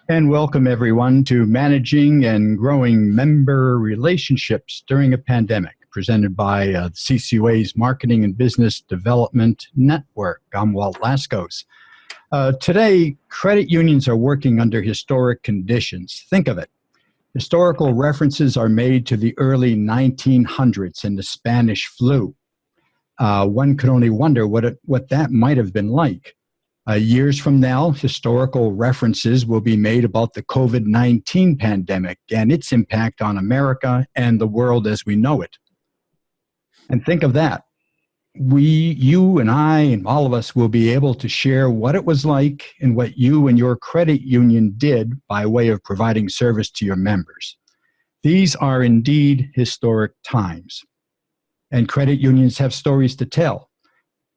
And welcome everyone to Managing and Growing Member Relationships During a Pandemic, presented by CCUA's Marketing and Business Development Network. I'm Walt Laskos. Today, credit unions are working under historic conditions. Think of it. Historical references are made to the early 1900s and the Spanish flu. One could only wonder what that might have been like. Years from now, historical references will be made about the COVID-19 pandemic and its impact on America and the world as we know it. And think of that. You and I and all of us will be able to share what it was like and what you and your credit union did by way of providing service to your members. These are indeed historic times. And credit unions have stories to tell.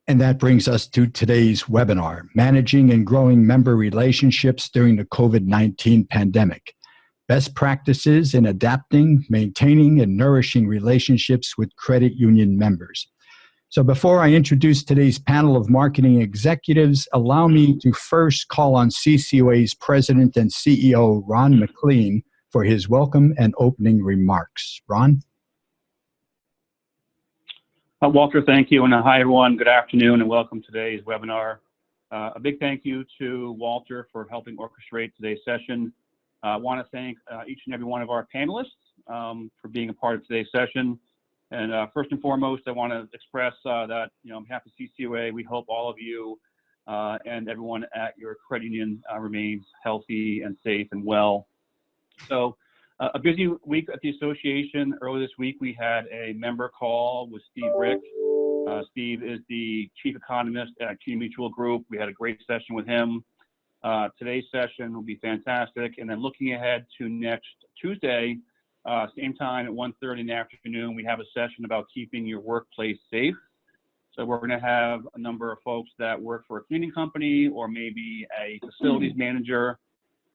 And that brings us to today's webinar, Managing and Growing Member Relationships During the COVID-19 Pandemic. Best practices in adapting, maintaining, and nourishing relationships with credit union members. So before I introduce today's panel of marketing executives, allow me to first call on CCUA's President and CEO, Ron McLean, for his welcome and opening remarks. Ron? Walter, thank you, and hi everyone. Good afternoon and welcome to today's webinar. A big thank you to Walter for helping orchestrate today's session. I want to thank each and every one of our panelists for being a part of today's session. And first and foremost, I want to express that, on behalf of CCUA, we hope all of you and everyone at your credit union remains healthy and safe and well. So a busy week at the association. Earlier this week, we had a member call with Steve Rick. Steve is the chief economist at Key Mutual Group. We had a great session with him. Today's session will be fantastic. And then looking ahead to next Tuesday, same time at 1:30 in the afternoon, we have a session about keeping your workplace safe. So we're going to have a number of folks that work for a cleaning company or maybe a facilities manager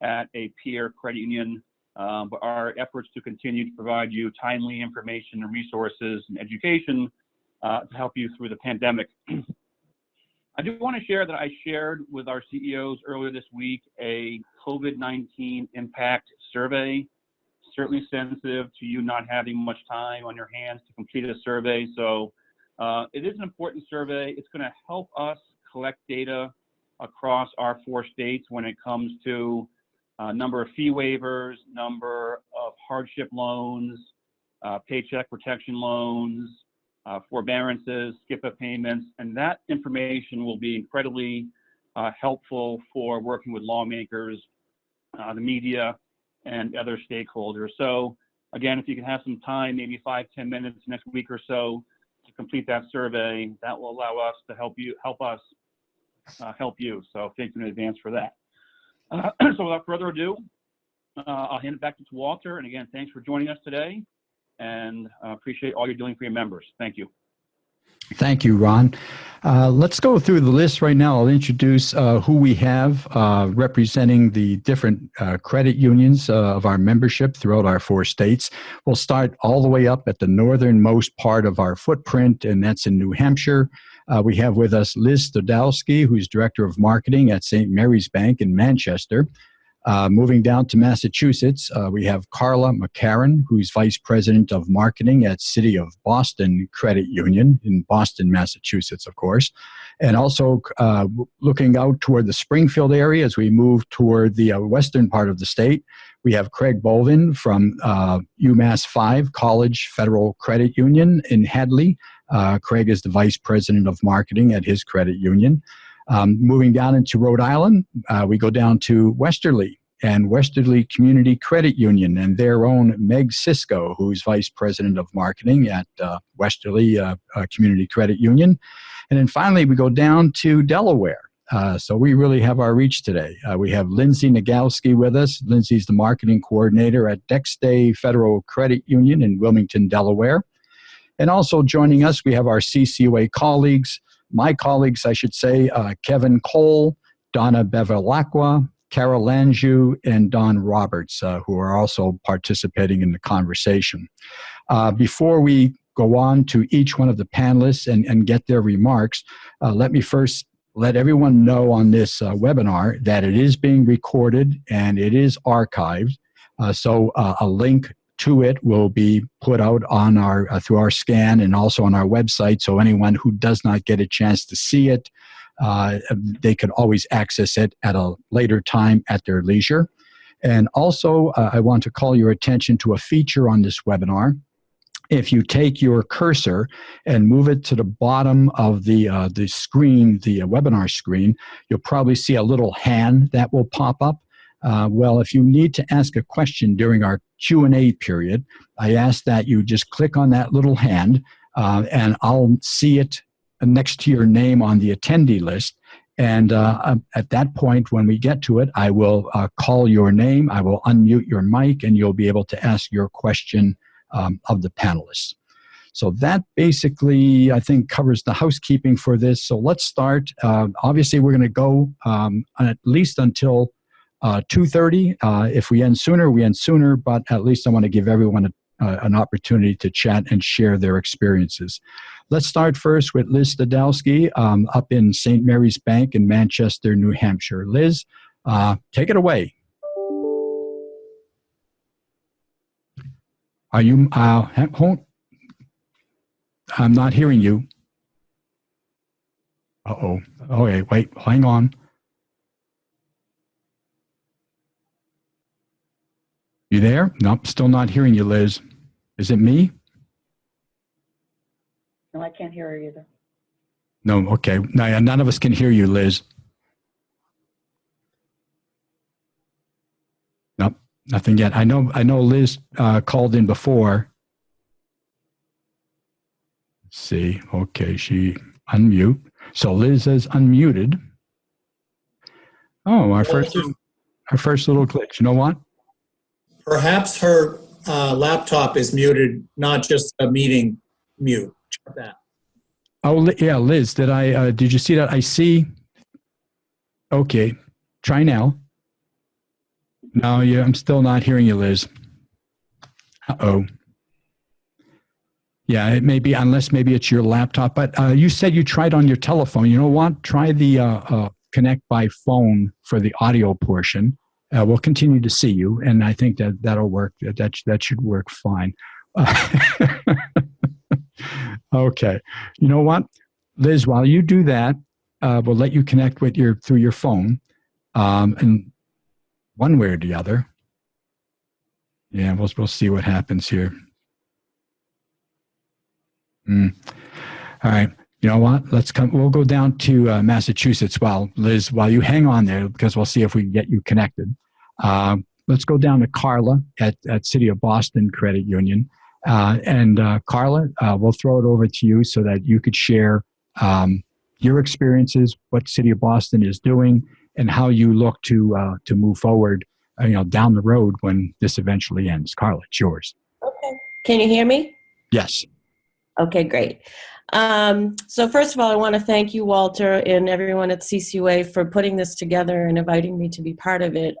at a peer credit union. But our efforts to continue to provide you timely information and resources and education to help you through the pandemic. I do want to share that I shared with our CEOs earlier this week a COVID-19 impact survey. Certainly sensitive to you not having much time on your hands to complete a survey. So it is an important survey. It's going to help us collect data across our 4 states when it comes to number of fee waivers, number of hardship loans, paycheck protection loans, forbearances, skip-up payments, and that information will be incredibly helpful for working with lawmakers, the media, and other stakeholders. So again, if you can have some time, maybe 5-10 minutes next week or so to complete that survey, that will allow us to help us help you. So thank you in advance for that. So without further ado, I'll hand it back to Walter. And again, thanks for joining us today, and appreciate all you're doing for your members. Thank you. Thank you, Ron. Let's go through the list right now. I'll introduce who we have representing the different credit unions of our membership throughout our 4 states. We'll start all the way up at the northernmost part of our footprint, and that's in New Hampshire. We have with us Liz Stodowski, who's Director of Marketing at St. Mary's Bank in Manchester. Moving down to Massachusetts, we have Carla McCarran, who's Vice President of Marketing at City of Boston Credit Union in Boston, Massachusetts, of course. And also looking out toward the Springfield area as we move toward the western part of the state, we have Craig Bolvin from UMass 5 College Federal Credit Union in Hadley. Craig is the Vice President of Marketing at his credit union. Moving down into Rhode Island, we go down to Westerly and Westerly Community Credit Union and their own Meg Cisco, who's Vice President of Marketing at Westerly Community Credit Union. And then finally, we go down to Delaware. So we really have our reach today. We have Lindsay Nagowski with us. Lindsay's the marketing coordinator at Dexday Federal Credit Union in Wilmington, Delaware. And also joining us, we have our CCUA colleagues, my colleagues, I should say, Kevin Cole, Donna Bevilacqua, Carol Langeau, and Don Roberts, who are also participating in the conversation. Before we go on to each one of the panelists and get their remarks, let me first let everyone know on this webinar that it is being recorded and it is archived. So a link to it will be put out on our through our scan and also on our website. So anyone who does not get a chance to see it, they can always access it at a later time at their leisure. And also, I want to call your attention to a feature on this webinar. If you take your cursor and move it to the bottom of the screen, the webinar screen, you'll probably see a little hand that will pop up. Well, if you need to ask a question during our Q&A period, I ask that you just click on that little hand, and I'll see it next to your name on the attendee list. And at that point, when we get to it, I will call your name, I will unmute your mic, and you'll be able to ask your question of the panelists. So that basically, I think, covers the housekeeping for this. So let's start. Obviously, we're going to go at least until 2:30. If we end sooner, we end sooner, but at least I want to give everyone an opportunity to chat and share their experiences. Let's start first with Liz Stadowski up in St. Mary's Bank in Manchester, New Hampshire. Liz, take it away. Are you, I'm not hearing you. Uh-oh. Okay, wait, hang on. You there? Nope, still not hearing you, Liz. Is it me? No, I can't hear her either. No, okay. No, none of us can hear you, Liz. Nope, nothing yet. I know Liz called in before. Let's see. Okay, she unmute. So Liz is unmuted. Oh, our first little glitch. You know what? Perhaps her laptop is muted, not just a meeting mute. Check that. Oh, yeah, Liz, did you see that? I see. Okay, try now. No, yeah, I'm still not hearing you, Liz. Uh-oh. Yeah, it may be, unless maybe it's your laptop, but you said you tried on your telephone. You know what? Try the connect by phone for the audio portion. We'll continue to see you, and I think that'll work. That should work fine. Okay. You know what, Liz? While you do that, we'll let you connect with through your phone, and one way or the other. Yeah, we'll see what happens here. All right. You know what? We'll go down to Massachusetts. Liz, while you hang on there, because we'll see if we can get you connected. Let's go down to Carla at City of Boston Credit Union. And Carla, we'll throw it over to you so that you could share your experiences, what City of Boston is doing, and how you look to move forward, down the road when this eventually ends. Carla, it's yours. Okay. Can you hear me? Yes. Okay, great. So first of all, I want to thank you, Walter, and everyone at CCUA for putting this together and inviting me to be part of it.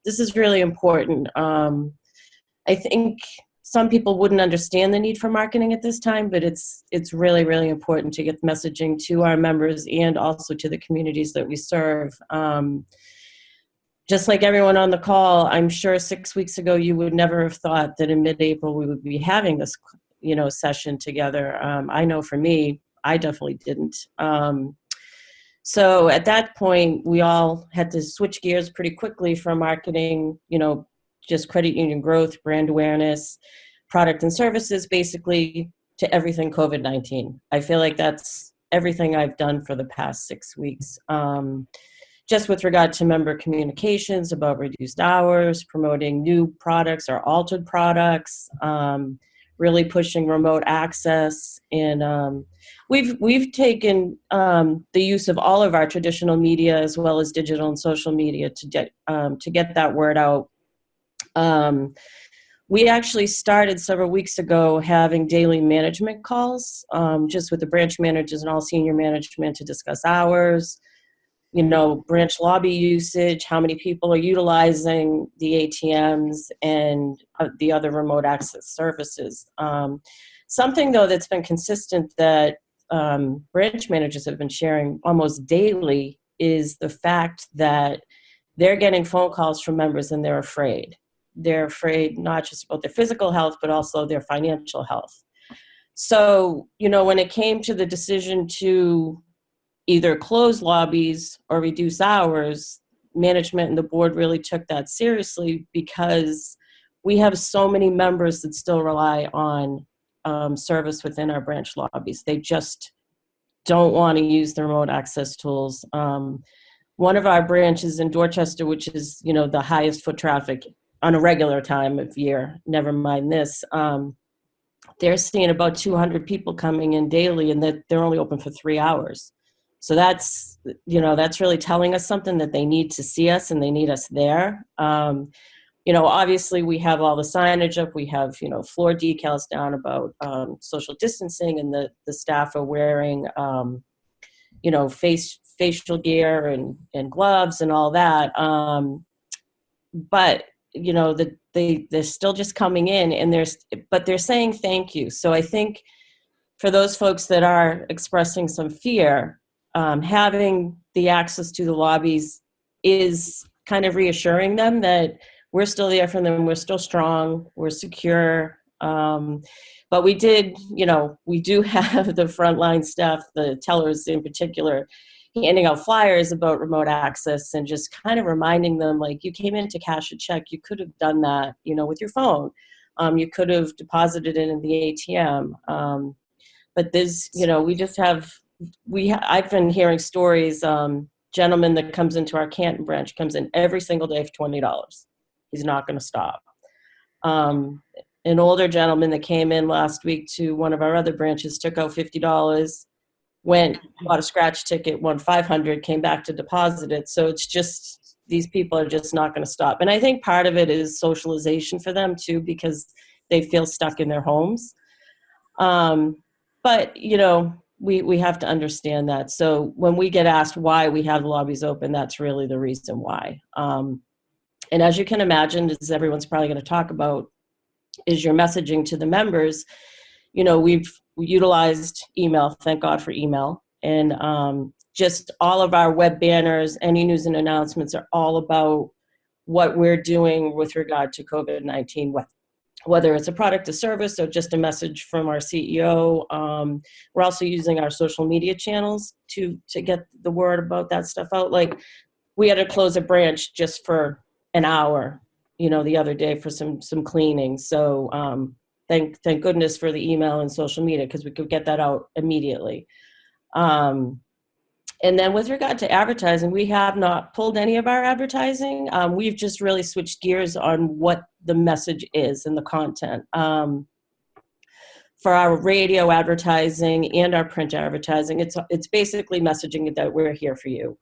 This is really important. I think some people wouldn't understand the need for marketing at this time, but it's really, really important to get messaging to our members and also to the communities that we serve. Just like everyone on the call, I'm sure 6 weeks ago you would never have thought that in mid-April we would be having this, session together. I know for me, I definitely didn't. So at that point, we all had to switch gears pretty quickly from marketing, just credit union growth, brand awareness, product and services, basically to everything COVID-19. I feel like that's everything I've done for the past 6 weeks. Just with regard to member communications about reduced hours, promoting new products or altered products, really pushing remote access. And we've taken the use of all of our traditional media as well as digital and social media to get that word out. We actually started several weeks ago having daily management calls, just with the branch managers and all senior management to discuss hours, branch lobby usage, how many people are utilizing the ATMs and the other remote access services. Something, though, that's been consistent that branch managers have been sharing almost daily is the fact that they're getting phone calls from members and they're afraid. They're afraid not just about their physical health, but also their financial health. So, when it came to the decision to either close lobbies or reduce hours, management and the board really took that seriously because we have so many members that still rely on service within our branch lobbies. They just don't want to use the remote access tools. One of our branches in Dorchester, which is, the highest foot traffic on a regular time of year, never mind this, they're seeing about 200 people coming in daily, and that they're only open for 3 hours. So that's really telling us something, that they need to see us and they need us there. Obviously we have all the signage up. We have, floor decals down about social distancing, and the staff are wearing, facial gear and gloves and all that. But they're still just coming in, and they're saying thank you. So I think for those folks that are expressing some fear, having the access to the lobbies is kind of reassuring them that we're still there for them. We're still strong. We're secure. But we do have the frontline staff, the tellers in particular, handing out flyers about remote access and just kind of reminding them, like, you came in to cash a check. You could have done that, with your phone. You could have deposited it in the ATM. But there's, I've been hearing stories, gentleman that comes into our Canton branch comes in every single day for $20. He's not going to stop. An older gentleman that came in last week to one of our other branches took out $50, went, bought a scratch ticket, won $500, came back to deposit it. So it's just, these people are just not going to stop. And I think part of it is socialization for them too, because they feel stuck in their homes. But, we have to understand that. So when we get asked why we have the lobbies open, that's really the reason why. And as you can imagine, as everyone's probably going to talk about, is your messaging to the members. We've utilized email, thank God for email. And just all of our web banners, any news and announcements are all about what we're doing with regard to COVID-19, whether it's a product or service or just a message from our CEO. We're also using our social media channels to get the word about that stuff out. Like, we had to close a branch just for an hour, the other day for some cleaning. So thank goodness for the email and social media, because we could get that out immediately. And then with regard to advertising, we have not pulled any of our advertising. We've just really switched gears on what the message is and the content. For our radio advertising and our print advertising, it's basically messaging that we're here for you.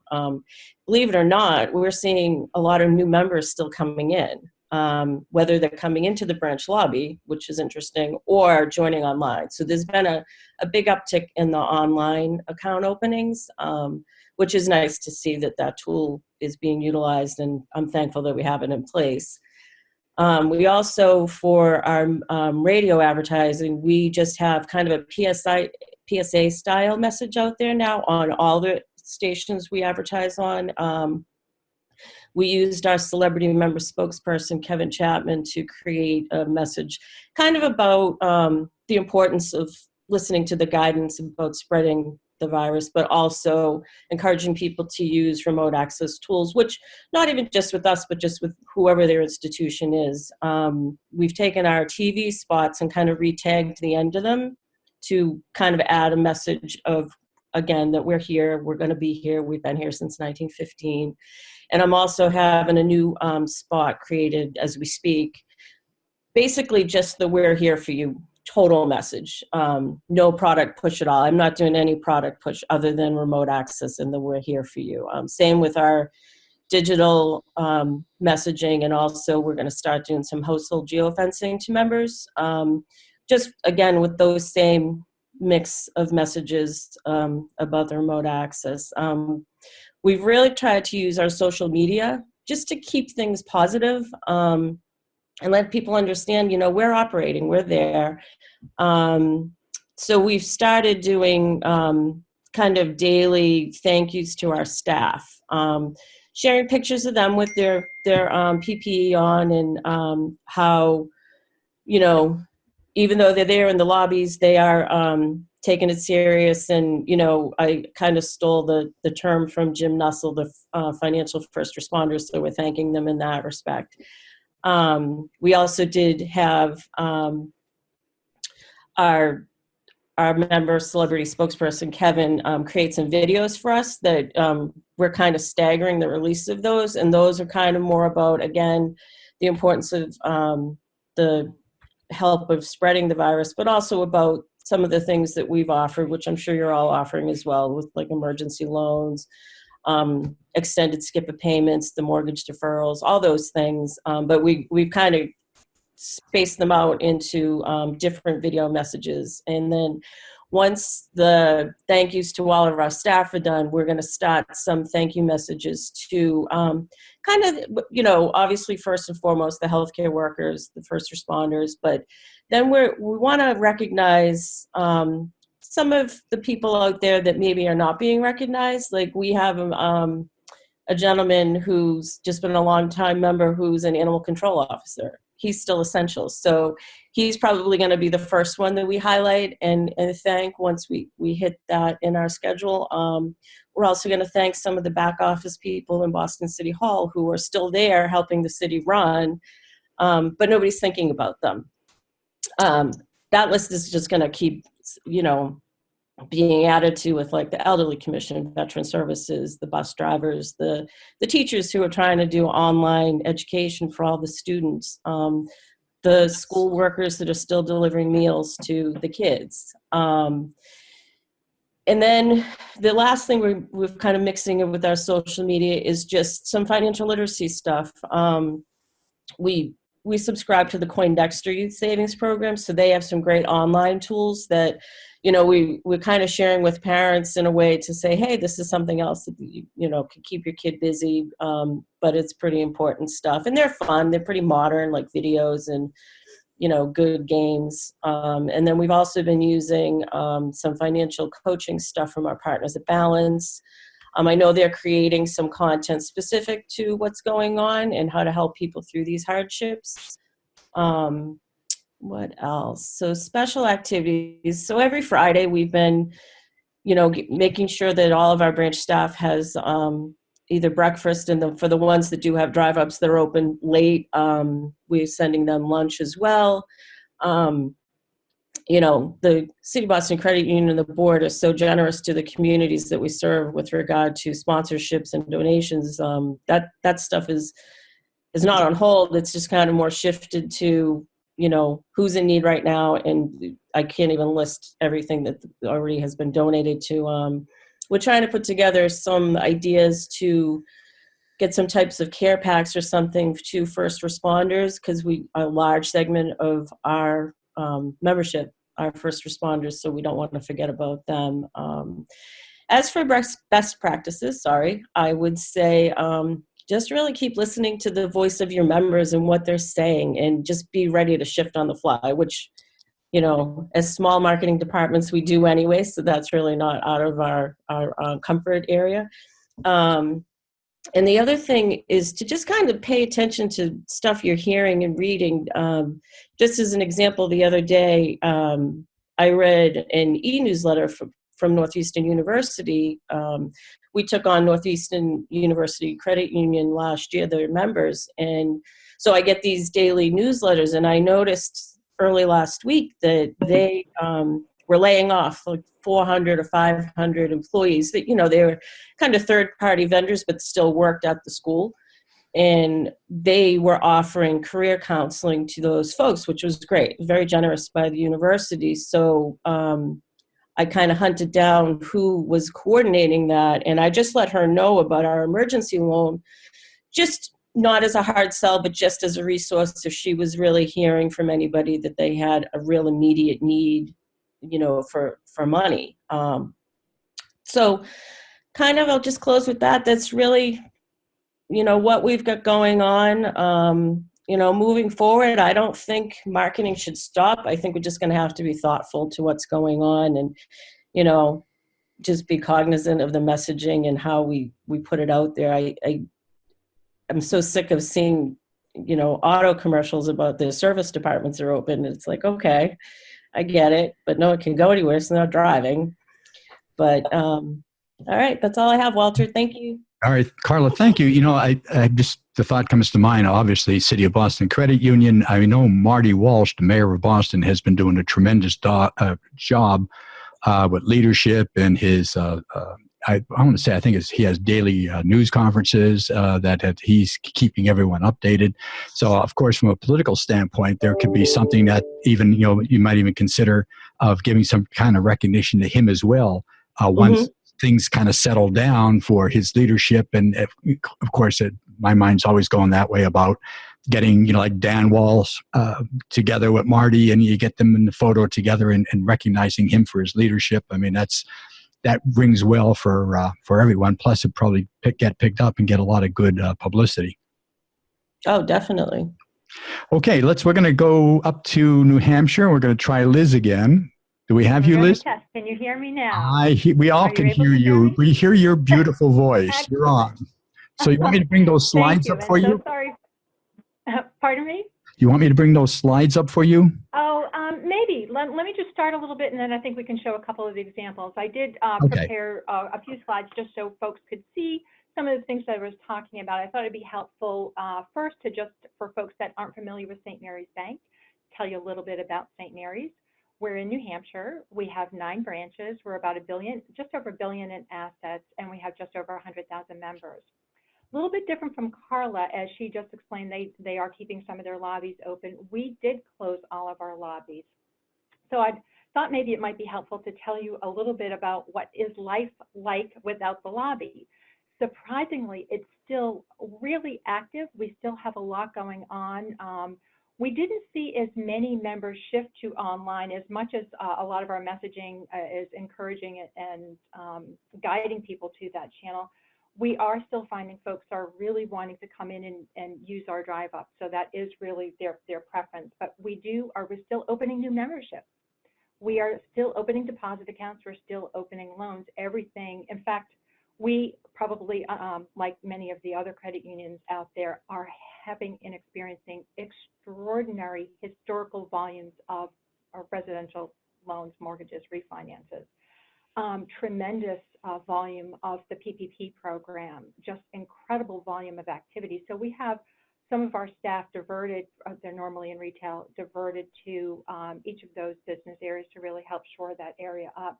Believe it or not, we're seeing a lot of new members still coming in, whether they're coming into the branch lobby, which is interesting, or joining online. So there's been a big uptick in the online account openings, which is nice to see that tool is being utilized, and I'm thankful that we have it in place. We also, for our radio advertising, we just have kind of a PSA style message out there now on all the stations we advertise on. We used our celebrity member spokesperson, Kevin Chapman, to create a message kind of about the importance of listening to the guidance about spreading the virus, but also encouraging people to use remote access tools, which not even just with us, but just with whoever their institution is. We've taken our TV spots and kind of re-tagged the end of them to kind of add a message of, again, that we're here, we're going to be here, we've been here since 1915. And I'm also having a new spot created as we speak. Basically just the we're here for you total message. No product push at all. I'm not doing any product push other than remote access and the we're here for you. Same with our digital messaging, and also we're going to start doing some household geofencing to members. Just again with those same mix of messages about the remote access. We've really tried to use our social media just to keep things positive and let people understand, we're operating, we're there. So we've started doing kind of daily thank yous to our staff, sharing pictures of them with their PPE on, and how, you know, even though they're there in the lobbies, they are taking it serious. And, you know, I kind of stole the term from Jim Nussel, the financial first responders, so we're thanking them in that respect. We also did have our member celebrity spokesperson, Kevin, create some videos for us that we're kind of staggering the release of those. And those are kind of more about, again, the importance of the help of spreading the virus, but also about some of the things that we've offered, which I'm sure you're all offering as well, with like emergency loans, extended skip of payments, the mortgage deferrals, all those things. But we've kind of space them out into different video messages. And then once the thank yous to all of our staff are done, we're going to start some thank you messages to kind of, you know, obviously first and foremost, the healthcare workers, the first responders, but then we want to recognize some of the people out there that maybe are not being recognized. Like we have a gentleman who's just been a long time member who's an animal control officer. He's still essential. So he's probably going to be the first one that we highlight and thank once we hit that in our schedule. We're also going to thank some of the back office people in Boston City Hall who are still there helping the city run, but nobody's thinking about them. That list is just going to keep, you know, being added to with like the elderly commission, veteran services, the bus drivers, the teachers who are trying to do online education for all the students, the school workers that are still delivering meals to the kids. And then the last thing we're kind of mixing it with our social media is just some financial literacy stuff. We subscribe to the Coindexter Youth Savings Program, so they have some great online tools that, you know, we're kind of sharing with parents in a way to say, hey, this is something else that you know can keep your kid busy, but it's pretty important stuff, and they're fun. They're pretty modern, like videos and, you know, good games. And then we've also been using some financial coaching stuff from our partners at Balance. I know they're creating some content specific to what's going on and how to help people through these hardships. What else? So special activities. So every Friday we've been, you know, making sure that all of our branch staff has either breakfast, and for the ones that do have drive-ups that are open late, we're sending them lunch as well. You know, the City of Boston Credit Union and the board are so generous to the communities that we serve with regard to sponsorships and donations. That stuff is not on hold. It's just kind of more shifted to, you know, who's in need right now. And I can't even list everything that already has been donated to. We're trying to put together some ideas to get some types of care packs or something to first responders, because a large segment of our membership are first responders, so we don't want to forget about them. As for best practices, I would say just really keep listening to the voice of your members and what they're saying, and just be ready to shift on the fly, which, you know, as small marketing departments, we do anyway, so that's really not out of our comfort area. And the other thing is to just kind of pay attention to stuff you're hearing and reading. Just as an example, the other day, I read an e-newsletter from Northeastern University. We took on Northeastern University Credit Union last year, their members. And so I get these daily newsletters, and I noticed early last week that they were laying off like 400 or 500 employees that, you know, they were kind of third-party vendors, but still worked at the school. And they were offering career counseling to those folks, which was great, very generous by the university. So I kind of hunted down who was coordinating that, and I just let her know about our emergency loan, just not as a hard sell, but just as a resource if she was really hearing from anybody that they had a real immediate need, you know, for money. So kind of, I'll just close with that. That's really, you know, what we've got going on. moving forward, I don't think marketing should stop. I think we're just going to have to be thoughtful to what's going on and, just be cognizant of the messaging and how we put it out there. I'm so sick of seeing, auto commercials about the service departments are open. It's like, okay, I get it, but no one can go anywhere, so they're not driving. But all right, that's all I have, Walter. Thank you. All right, Carla, thank you. The thought comes to mind, obviously, City of Boston Credit Union. I know Marty Walsh, the mayor of Boston, has been doing a tremendous job with leadership and his, I want to say, I think he has daily news conferences that he's keeping everyone updated. So, of course, from a political standpoint, there could be something that even, you might even consider of giving some kind of recognition to him as well once things kind of settle down for his leadership. And of course, my mind's always going that way about getting, like Dan Walls together with Marty, and you get them in the photo together and recognizing him for his leadership. I mean, that rings well for everyone. Plus, it probably get picked up and get a lot of good publicity. Oh, definitely. Okay, we're going to go up to New Hampshire. We're going to try Liz again. Do we have you, Liz? Test. Can you hear me now? We all can hear you. We hear your beautiful voice. You're on. So you want me to bring those slides up for you? So sorry. Pardon me? You want me to bring those slides up for you? Oh, maybe. Let me just start a little bit, and then I think we can show a couple of the examples. I did prepare a few slides just so folks could see some of the things that I was talking about. I thought it'd be helpful first for folks that aren't familiar with St. Mary's Bank, tell you a little bit about St. Mary's. We're in New Hampshire. We have 9 branches. We're about just over $1 billion in assets, and we have just over 100,000 members. A little bit different from Carla, as she just explained, they are keeping some of their lobbies open. We did close all of our lobbies. So I thought maybe it might be helpful to tell you a little bit about what is life like without the lobby. Surprisingly, it's still really active. We still have a lot going on. We didn't see as many members shift to online as much as a lot of our messaging is encouraging and guiding people to that channel. We are still finding folks are really wanting to come in and use our drive up. So that is really their preference. But we're still opening new memberships. We are still opening deposit accounts. We're still opening loans, everything. In fact, we probably, like many of the other credit unions out there, are having and experiencing extraordinary historical volumes of residential loans, mortgages, refinances. Tremendous volume of the PPP program, just incredible volume of activity. So we have some of our staff diverted, they're normally in retail, diverted to each of those business areas to really help shore that area up.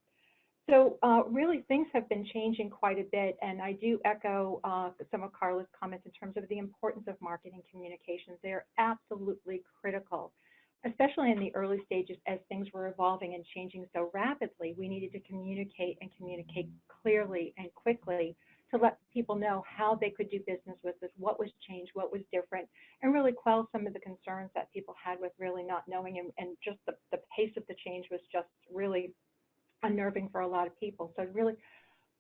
So really things have been changing quite a bit, and I do echo some of Carla's comments in terms of the importance of marketing communications. They're absolutely critical, especially in the early stages as things were evolving and changing so rapidly. We needed to communicate and communicate clearly and quickly to let people know how they could do business with us, what was changed, what was different, and really quell some of the concerns that people had with really not knowing, and just the pace of the change was just really unnerving for a lot of people. So really,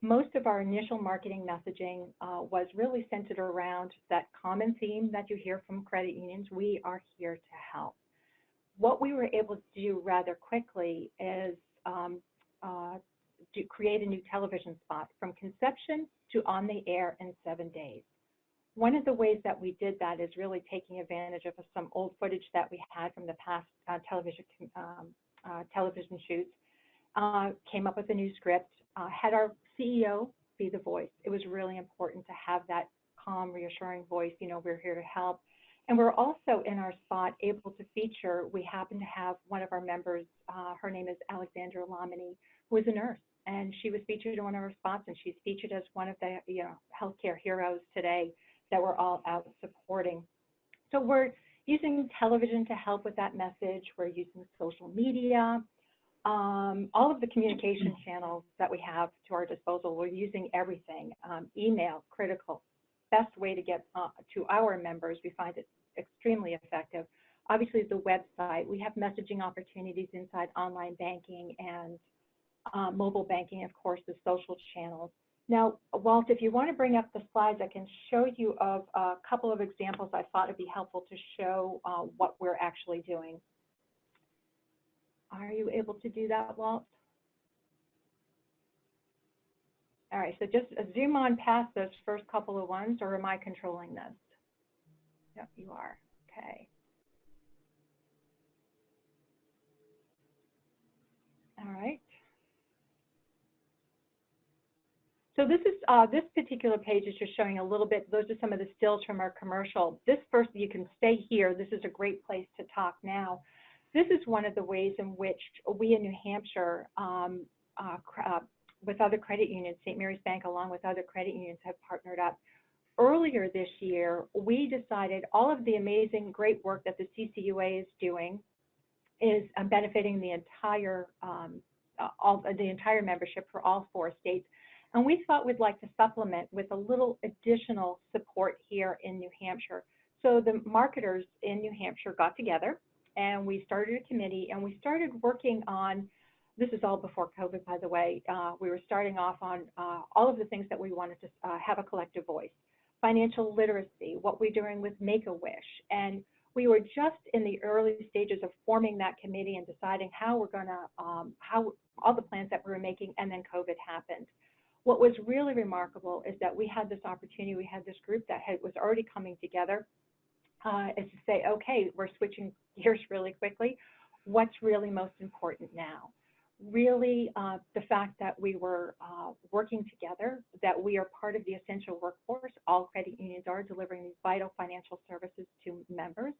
most of our initial marketing messaging was really centered around that common theme that you hear from credit unions: we are here to help. What we were able to do rather quickly is to create a new television spot from conception to on the air in 7 days. One of the ways that we did that is really taking advantage of some old footage that we had from the past television shoots. Came up with a new script, had our CEO be the voice. It was really important to have that calm, reassuring voice, we're here to help. And we're also in our spot able to feature, we happen to have one of our members, her name is Alexandra Lamini, who is a nurse, and she was featured in one of our spots, and she's featured as one of the healthcare heroes today that we're all out supporting. So we're using television to help with that message. We're using social media. All of the communication channels that we have to our disposal, we're using everything. Email, critical. Best way to get to our members. We find it extremely effective. Obviously, the website. We have messaging opportunities inside online banking and mobile banking, of course, the social channels. Now, Walt, if you want to bring up the slides, I can show you of a couple of examples I thought would be helpful to show what we're actually doing. Are you able to do that, Walt? All right, so just zoom on past those first couple of ones, or am I controlling this? Yep, you are. Okay. All right. So this is this particular page is just showing a little bit. Those are some of the stills from our commercial. This first, you can stay here. This is a great place to talk now. This is one of the ways in which we in New Hampshire, with other credit unions, St. Mary's Bank, along with other credit unions, have partnered up. Earlier this year, we decided all of the amazing, great work that the CCUA is doing is benefiting the entire membership for all 4 states. And we thought we'd like to supplement with a little additional support here in New Hampshire. So the marketers in New Hampshire got together and we started a committee and we started working on, this is all before COVID, by the way, we were starting off on all of the things that we wanted to have a collective voice. Financial literacy, what we're doing with Make-A-Wish. And we were just in the early stages of forming that committee and deciding how we're gonna, how all the plans that we were making, and then COVID happened. What was really remarkable is that we had this opportunity, we had this group that was already coming together is to say, okay, we're switching gears really quickly. What's really most important now? Really, the fact that we were working together, that we are part of the essential workforce. All credit unions are delivering these vital financial services to members,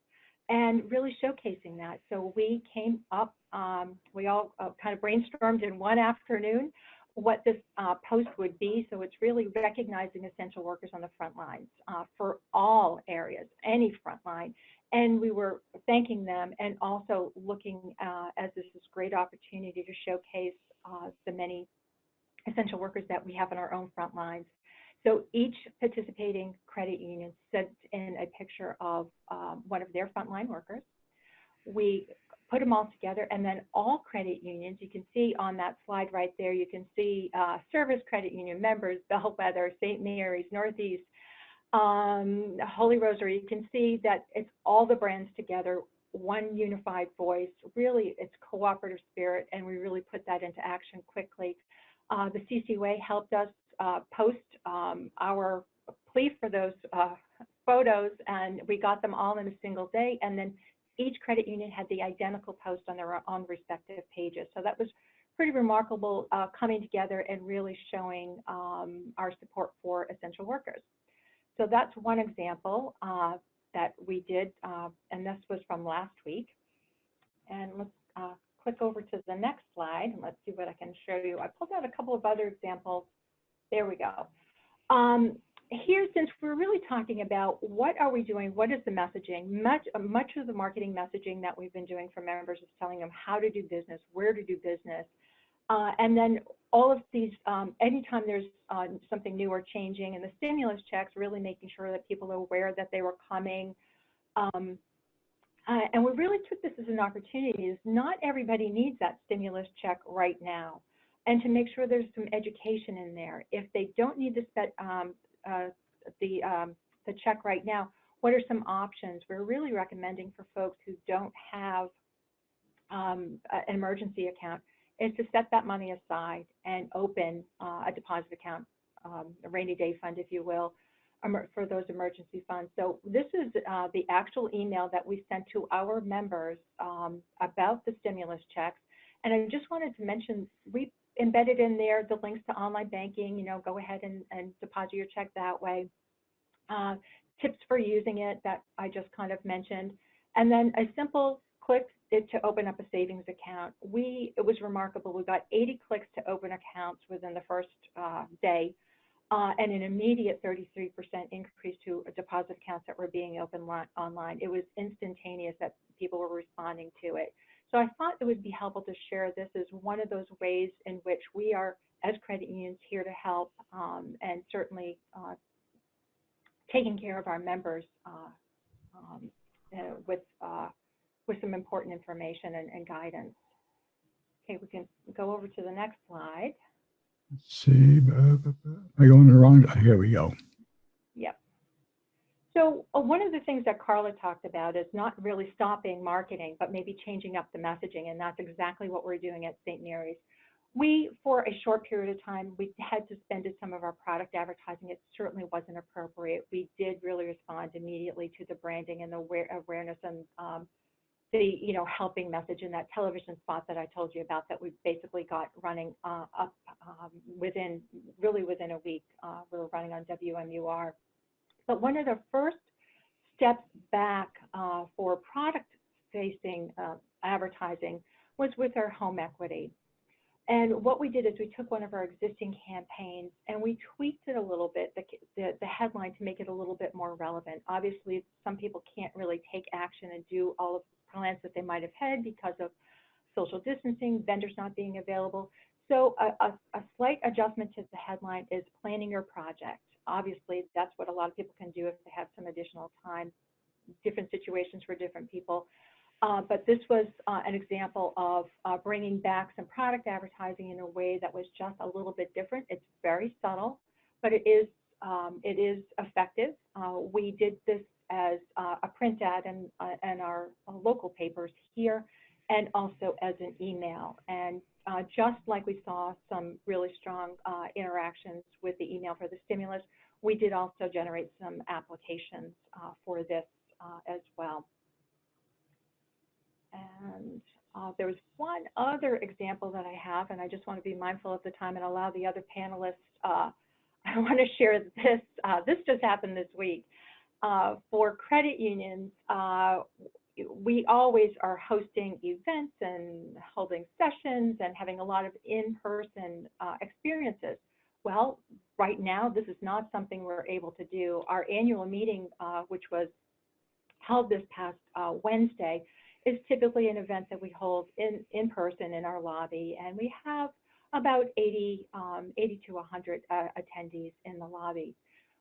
and really showcasing that. So we came up, we all kind of brainstormed in one afternoon what this post would be. So it's really recognizing essential workers on the front lines for all areas, any front line. And we were thanking them and also looking as this is a great opportunity to showcase the many essential workers that we have on our own front lines. So each participating credit union sent in a picture of one of their frontline workers. We put them all together, and then all credit unions, you can see on that slide right there, you can see Service Credit Union members, Bellwether, St. Mary's, Northeast, Holy Rosary. You can see that it's all the brands together, one unified voice. Really, it's cooperative spirit, and we really put that into action quickly. The CCUA helped us post our plea for those photos, and we got them all in a single day, and then each credit union had the identical post on their own respective pages. So that was pretty remarkable coming together and really showing our support for essential workers. So that's one example that we did, and this was from last week. And let's click over to the next slide, and let's see what I can show you. I pulled out a couple of other examples. There we go. Here, since we're really talking about what are we doing, what is the messaging, much of the marketing messaging that we've been doing for members is telling them how to do business, where to do business, and then all of these, anytime there's something new or changing, and the stimulus checks, really making sure that people are aware that they were coming. And we really took this as an opportunity. Not everybody needs that stimulus check right now, and to make sure there's some education in there. If they don't need the check right now, what are some options? We're really recommending for folks who don't have an emergency account is to set that money aside and open a deposit account, a rainy day fund, if you will, for those emergency funds. So this is the actual email that we sent to our members about the stimulus checks. And I just wanted to mention, we embedded in there the links to online banking, you know, go ahead and deposit your check that way. Tips for using it that I just kind of mentioned. And then a simple click to open up a savings account. It was remarkable. We got 80 clicks to open accounts within the first day, and an immediate 33% increase to deposit accounts that were being opened online. It was instantaneous that people were responding to it. So I thought it would be helpful to share this as one of those ways in which we are, as credit unions, here to help and certainly taking care of our members with some important information and guidance. Okay, we can go over to the next slide. Let's see. Am I going the wrong? Here we go. Yep. So one of the things that Carla talked about is not really stopping marketing, but maybe changing up the messaging, and that's exactly what we're doing at St. Mary's. We, for a short period of time, we had suspended some of our product advertising. It certainly wasn't appropriate. We did really respond immediately to the branding and the awareness and the helping message in that television spot that I told you about that we basically got running up within a week. We were running on WMUR. But one of the first steps back for product-facing advertising was with our home equity. And what we did is we took one of our existing campaigns and we tweaked it a little bit, the headline, to make it a little bit more relevant. Obviously, some people can't really take action and do all of the plans that they might have had because of social distancing, vendors not being available. So a slight adjustment to the headline is planning your project. Obviously, that's what a lot of people can do if they have some additional time, different situations for different people. But this was an example of bringing back some product advertising in a way that was just a little bit different. It's very subtle, but it is effective. We did this as a print ad in our local papers here, and also as an email. And just like we saw some really strong interactions with the email for the stimulus, we did also generate some applications for this as well. And there was one other example that I have, and I just want to be mindful of the time and allow the other panelists. I want to share this. This just happened this week. For credit unions, we always are hosting events and holding sessions and having a lot of in-person experiences. Well, right now, this is not something we're able to do. Our annual meeting, which was held this past Wednesday, is typically an event that we hold in person in our lobby, and we have about 80 to 100 attendees in the lobby.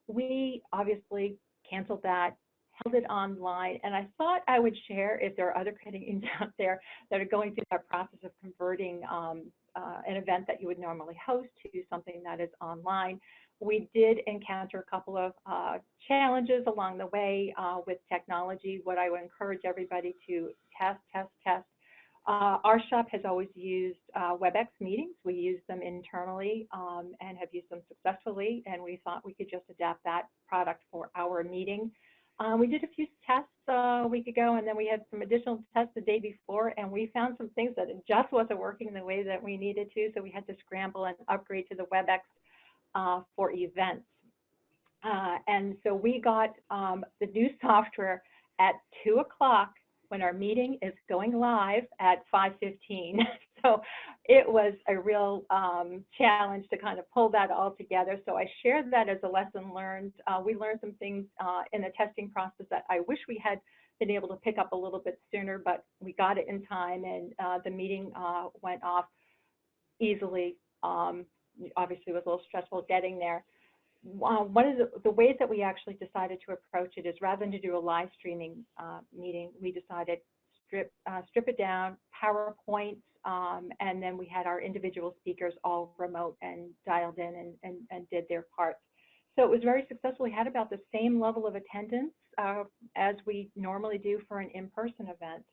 We obviously canceled that, held it online, and I thought I would share, if there are other credit unions out there that are going through that process of converting an event that you would normally host to something that is online. We did encounter a couple of challenges along the way with technology. What I would encourage everybody to test. Our shop has always used WebEx meetings. We use them internally and have used them successfully, and we thought we could just adapt that product for our meeting. We did a few tests a week ago, and then we had some additional tests the day before, and we found some things that it just wasn't working the way that we needed to, so we had to scramble and upgrade to the WebEx for events. And so we got the new software at 2 o'clock when our meeting is going live at 5:15. So it was a real challenge to kind of pull that all together. So I shared that as a lesson learned. We learned some things in the testing process that I wish we had been able to pick up a little bit sooner, but we got it in time, and the meeting went off easily. Obviously, it was a little stressful getting there. One of the ways that we actually decided to approach it is, rather than to do a live streaming meeting, we decided strip it down, PowerPoint, and then we had our individual speakers all remote and dialed in and did their parts. So it was very successful. We had about the same level of attendance as we normally do for an in-person event.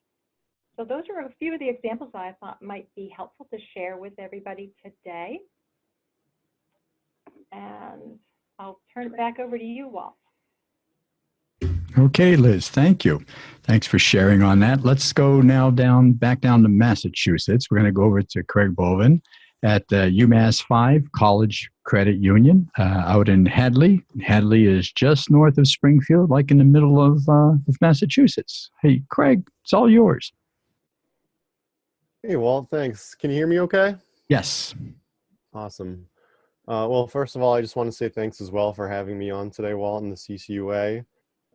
So those are a few of the examples I thought might be helpful to share with everybody today. And I'll turn it back over to you, Walt. Okay, Liz, thank you. Thanks for sharing on that. Let's go now back down to Massachusetts. We're going to go over to Craig Bovin at UMass 5 College Credit Union out in Hadley. Hadley is just north of Springfield, like in the middle of Massachusetts. Hey, Craig, it's all yours. Hey, Walt, thanks. Can you hear me okay? Yes. Awesome. Well, first of all, I just want to say thanks as well for having me on today, Walt, and the CCUA.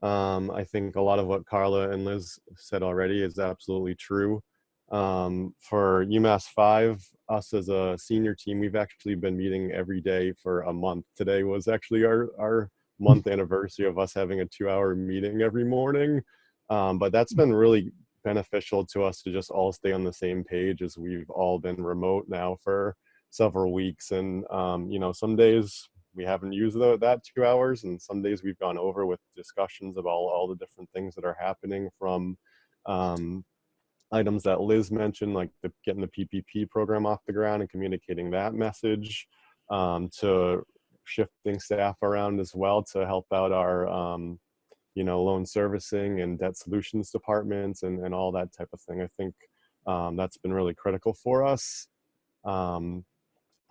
I think a lot of what Carla and Liz said already is absolutely true. For UMass 5, us as a senior team, we've actually been meeting every day for a month. Today was actually our month anniversary of us having a 2-hour meeting every morning. But that's been really beneficial to us to just all stay on the same page, as we've all been remote now for several weeks. And, you know, some days we haven't used that 2 hours, and some days we've gone over with discussions about all the different things that are happening, from items that Liz mentioned, like getting the PPP program off the ground and communicating that message, to shifting staff around as well to help out our, you know, loan servicing and debt solutions departments and all that type of thing. I think that's been really critical for us.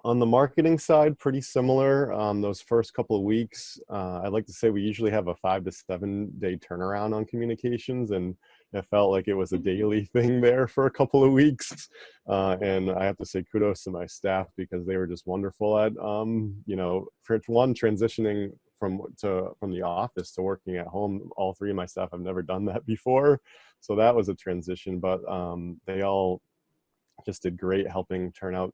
On the marketing side, pretty similar. Those first couple of weeks, I'd like to say we usually have a 5 to 7 day turnaround on communications, and it felt like it was a daily thing there for a couple of weeks. And I have to say kudos to my staff, because they were just wonderful at, you know, for one, transitioning from the office to working at home. All three of my staff have never done that before, so that was a transition. But they all just did great helping turn out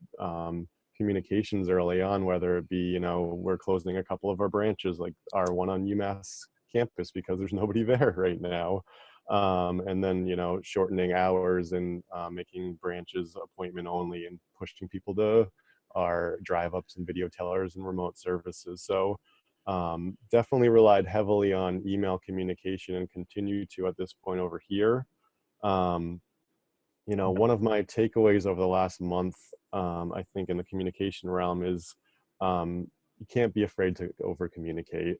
communications early on, whether it be, you know, we're closing a couple of our branches, like our one on UMass campus, because there's nobody there right now. And then, you know, shortening hours and making branches appointment only, and pushing people to our drive ups and video tellers and remote services. So definitely relied heavily on email communication, and continue to at this point over here. You know, one of my takeaways over the last month, I think in the communication realm, is you can't be afraid to over communicate.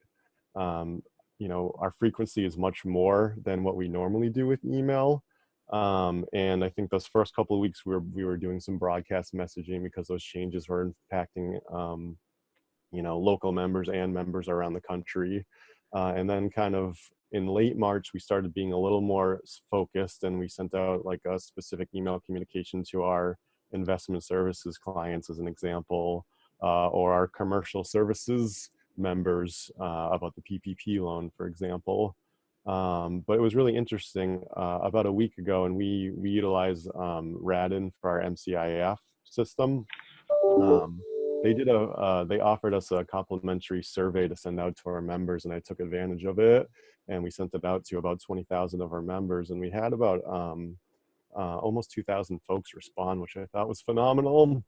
You know, our frequency is much more than what we normally do with email. And I think those first couple of weeks we were doing some broadcast messaging, because those changes were impacting, you know, local members and members around the country. And then kind of in late March, we started being a little more focused, and we sent out like a specific email communication to our investment services clients, as an example, or our commercial services members about the PPP loan, for example. But it was really interesting. About a week ago, and we utilize Radin for our MCIF system. They offered us a complimentary survey to send out to our members, and I took advantage of it, and we sent it out to about 20,000 of our members, and we had about almost 2,000 folks respond, which I thought was phenomenal.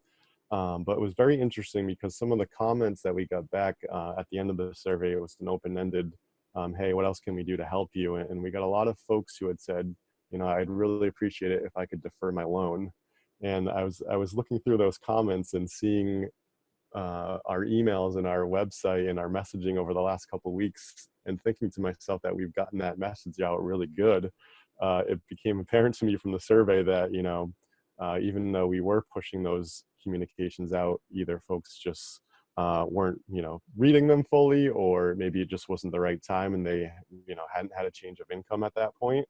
But it was very interesting, because some of the comments that we got back at the end of the survey, it was an open-ended, hey, what else can we do to help you? And we got a lot of folks who had said, you know, I'd really appreciate it if I could defer my loan. And I was looking through those comments and seeing our emails and our website and our messaging over the last couple of weeks, and thinking to myself that we've gotten that message out really good. It became apparent to me from the survey that, you know, even though we were pushing those communications out, either folks just weren't, you know, reading them fully, or maybe it just wasn't the right time and they, you know, hadn't had a change of income at that point.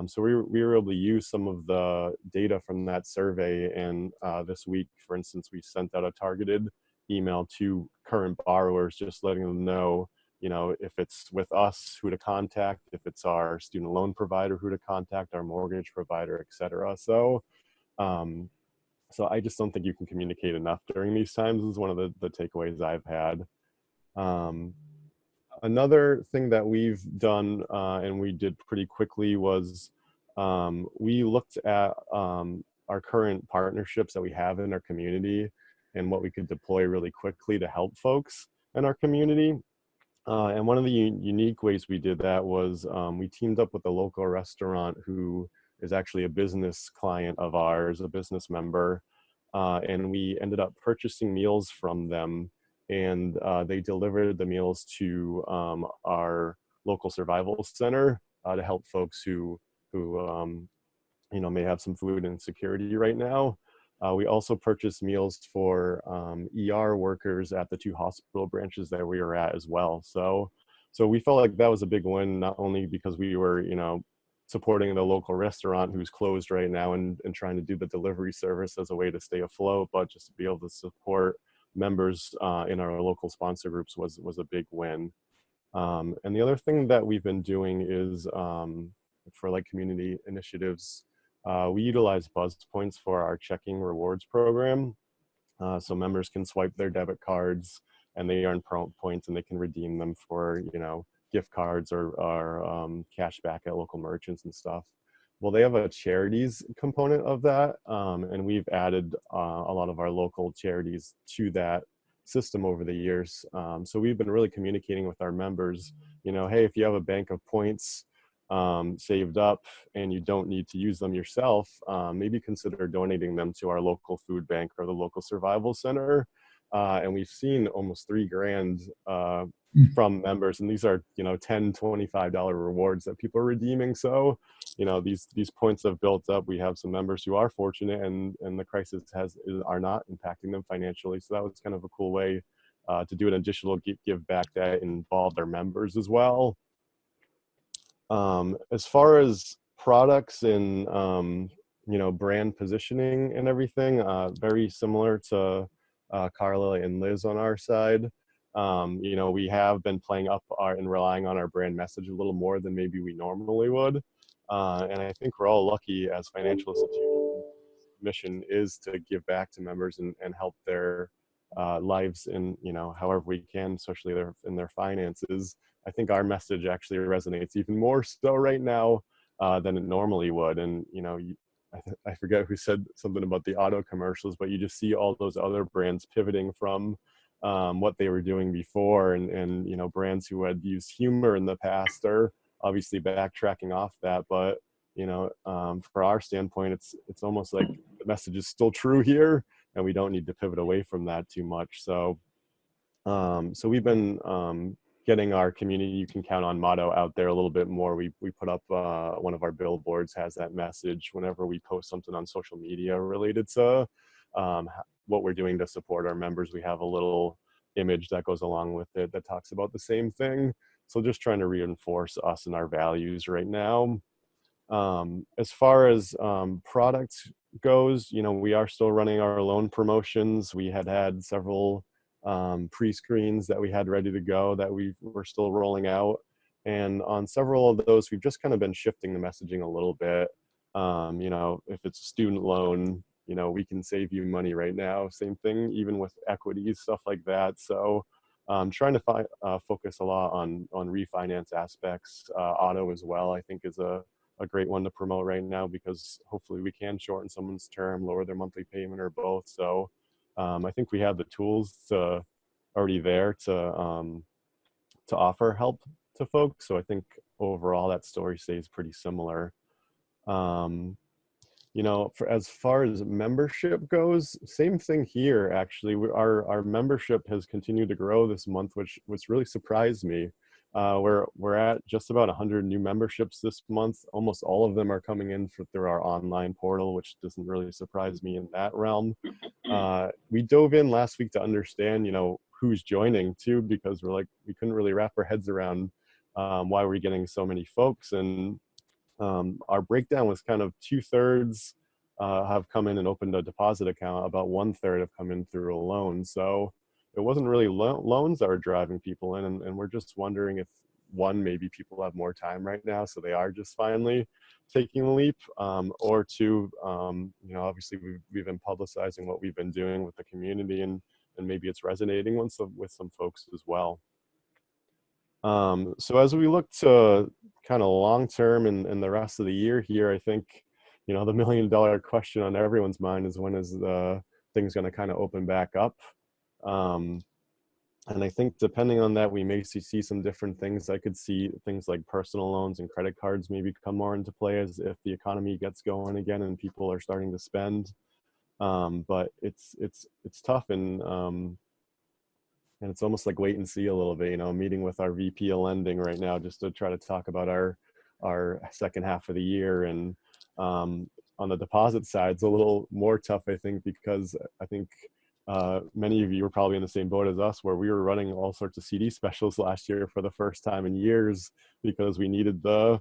So we were able to use some of the data from that survey, and this week, for instance, we sent out a targeted email to current borrowers, just letting them know, you know, if it's with us, who to contact, if it's our student loan provider, who to contact, our mortgage provider, et cetera. So I just don't think you can communicate enough during these times, is one of the takeaways I've had. Another thing that we've done, and we did pretty quickly, was we looked at our current partnerships that we have in our community, and what we could deploy really quickly to help folks in our community. And one of the unique ways we did that was we teamed up with a local restaurant who is actually a business client of ours, a business member, and we ended up purchasing meals from them, and they delivered the meals to our local survival center to help folks who you know, may have some food insecurity right now. We also purchased meals for ER workers at the 2 hospital branches that we were at as well. So we felt like that was a big win, not only because we were, you know, supporting the local restaurant who's closed right now and trying to do the delivery service as a way to stay afloat, but just to be able to support members in our local sponsor groups was a big win. And the other thing that we've been doing is for like community initiatives, we utilize Buzz Points for our checking rewards program. So members can swipe their debit cards and they earn points, and they can redeem them for, you know, gift cards or cash back at local merchants and stuff. well, they have a charities component of that, and we've added a lot of our local charities to that system over the years. So we've been really communicating with our members, you know, hey, if you have a bank of points saved up and you don't need to use them yourself, maybe consider donating them to our local food bank or the local survival center. And we've seen almost $3,000 from members, and these are, you know, $10, $25 rewards that people are redeeming. So, you know, these points have built up. We have some members who are fortunate, and the crisis are not impacting them financially. So that was kind of a cool way to do an additional give back that involved our members as well. As far as products and you know, brand positioning and everything, very similar to Carla and Liz on our side. You know, we have been playing up and relying on our brand message a little more than maybe we normally would. And I think we're all lucky as financial institutions. Mission is to give back to members and help their lives in, you know, however we can, especially in their finances. I think our message actually resonates even more so right now than it normally would. And, you know, I forget who said something about the auto commercials, but you just see all those other brands pivoting from what they were doing before, and you know, brands who had used humor in the past are obviously backtracking off that. But you know, for our standpoint, it's almost like the message is still true here, and we don't need to pivot away from that too much. So so we've been getting our community you can count on motto out there a little bit more. We put up one of our billboards has that message whenever we post something on social media related to what we're doing to support our members. We have a little image that goes along with it that talks about the same thing. So just trying to reinforce us and our values right now. As far as products goes, you know, we are still running our loan promotions. We had several pre-screens that we had ready to go that we're still rolling out. And on several of those, we've just kind of been shifting the messaging a little bit. You know, if it's a student loan, you know, we can save you money right now. Same thing, even with equities, stuff like that. So trying to focus a lot on refinance aspects. Auto as well, I think, is a great one to promote right now, because hopefully we can shorten someone's term, lower their monthly payment, or both. So I think we have the tools already there to offer help to folks. So I think overall that story stays pretty similar. You know, as far as membership goes, same thing here. Actually, our membership has continued to grow this month, which really surprised me. We're at just about 100 new memberships this month. Almost all of them are coming in through our online portal, which doesn't really surprise me in that realm. We dove in last week to understand, you know, who's joining too, because we couldn't really wrap our heads around why we're getting so many folks. And our breakdown was kind of 2/3 have come in and opened a deposit account. About 1/3 have come in through a loan. So it wasn't really loans that are driving people in, and we're just wondering if, one, maybe people have more time right now, so they are just finally taking the leap, or two, you know, obviously we've been publicizing what we've been doing with the community, and maybe it's resonating with some folks as well. So as we look to kind of long term and the rest of the year here, I think, you know, the $1 million question on everyone's mind is, when is the things going to kind of open back up? And I think depending on that, we may see some different things. I could see things like personal loans and credit cards maybe come more into play as if the economy gets going again and people are starting to spend. But it's tough, and it's almost like wait and see a little bit. You know, meeting with our VP of lending right now just to try to talk about our second half of the year. And on the deposit side, it's a little more tough, I think, because I think many of you were probably in the same boat as us, where we were running all sorts of CD specials last year for the first time in years, because we needed the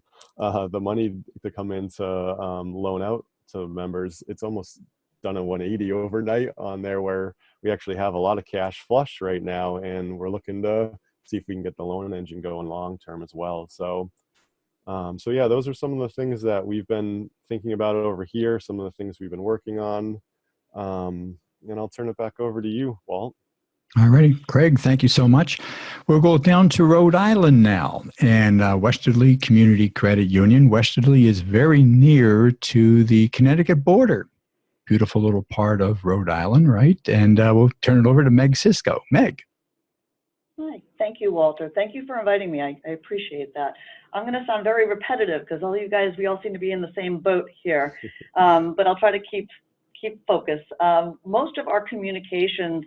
money to come in to loan out to members. It's almost done a 180 overnight on there, where we actually have a lot of cash flush right now, and we're looking to see if we can get the loan engine going long term as well. So so yeah, those are some of the things that we've been thinking about over here, some of the things we've been working on. And I'll turn it back over to you, Walt. All righty, Craig, thank you so much. We'll go down to Rhode Island now, and Westerly Community Credit Union. Westerly is very near to the Connecticut border. Beautiful little part of Rhode Island, right? And we'll turn it over to Meg Cisco. Meg. Hi, thank you, Walter. Thank you for inviting me. I appreciate that. I'm going to sound very repetitive because all you guys, we all seem to be in the same boat here, but I'll try to keep focus. Most of our communications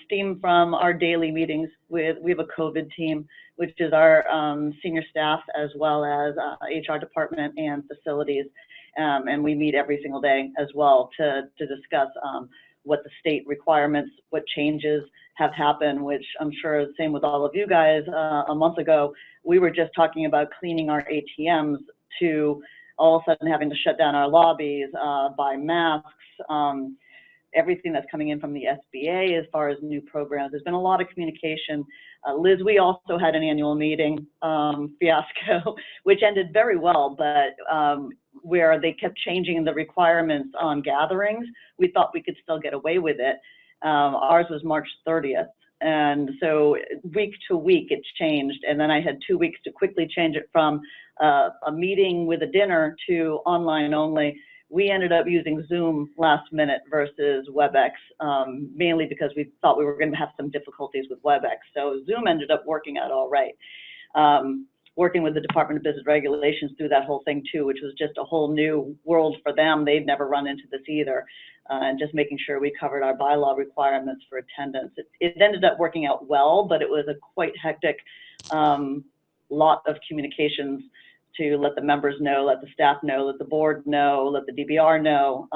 stem from our daily meetings we have a COVID team, which is our senior staff as well as HR department and facilities. And we meet every single day as well to discuss what the state requirements, what changes have happened, which I'm sure is the same with all of you guys. A month ago, we were just talking about cleaning our ATMs to all of a sudden having to shut down our lobbies, buy masks, everything that's coming in from the SBA as far as new programs. There's been a lot of communication. Liz, we also had an annual meeting fiasco, which ended very well, but where they kept changing the requirements on gatherings. We thought we could still get away with it. Ours was March 30th. And so week to week it changed. And then I had 2 weeks to quickly change it from a meeting with a dinner to online only. We ended up using Zoom last minute versus WebEx, mainly because we thought we were going to have some difficulties with WebEx. So Zoom ended up working out all right. Working with the Department of Business Regulations through that whole thing too, which was just a whole new world for them. They'd never run into this either. And just making sure we covered our bylaw requirements for attendance. It ended up working out well, but it was a quite hectic lot of communications to let the members know, let the staff know, let the board know, let the DBR know,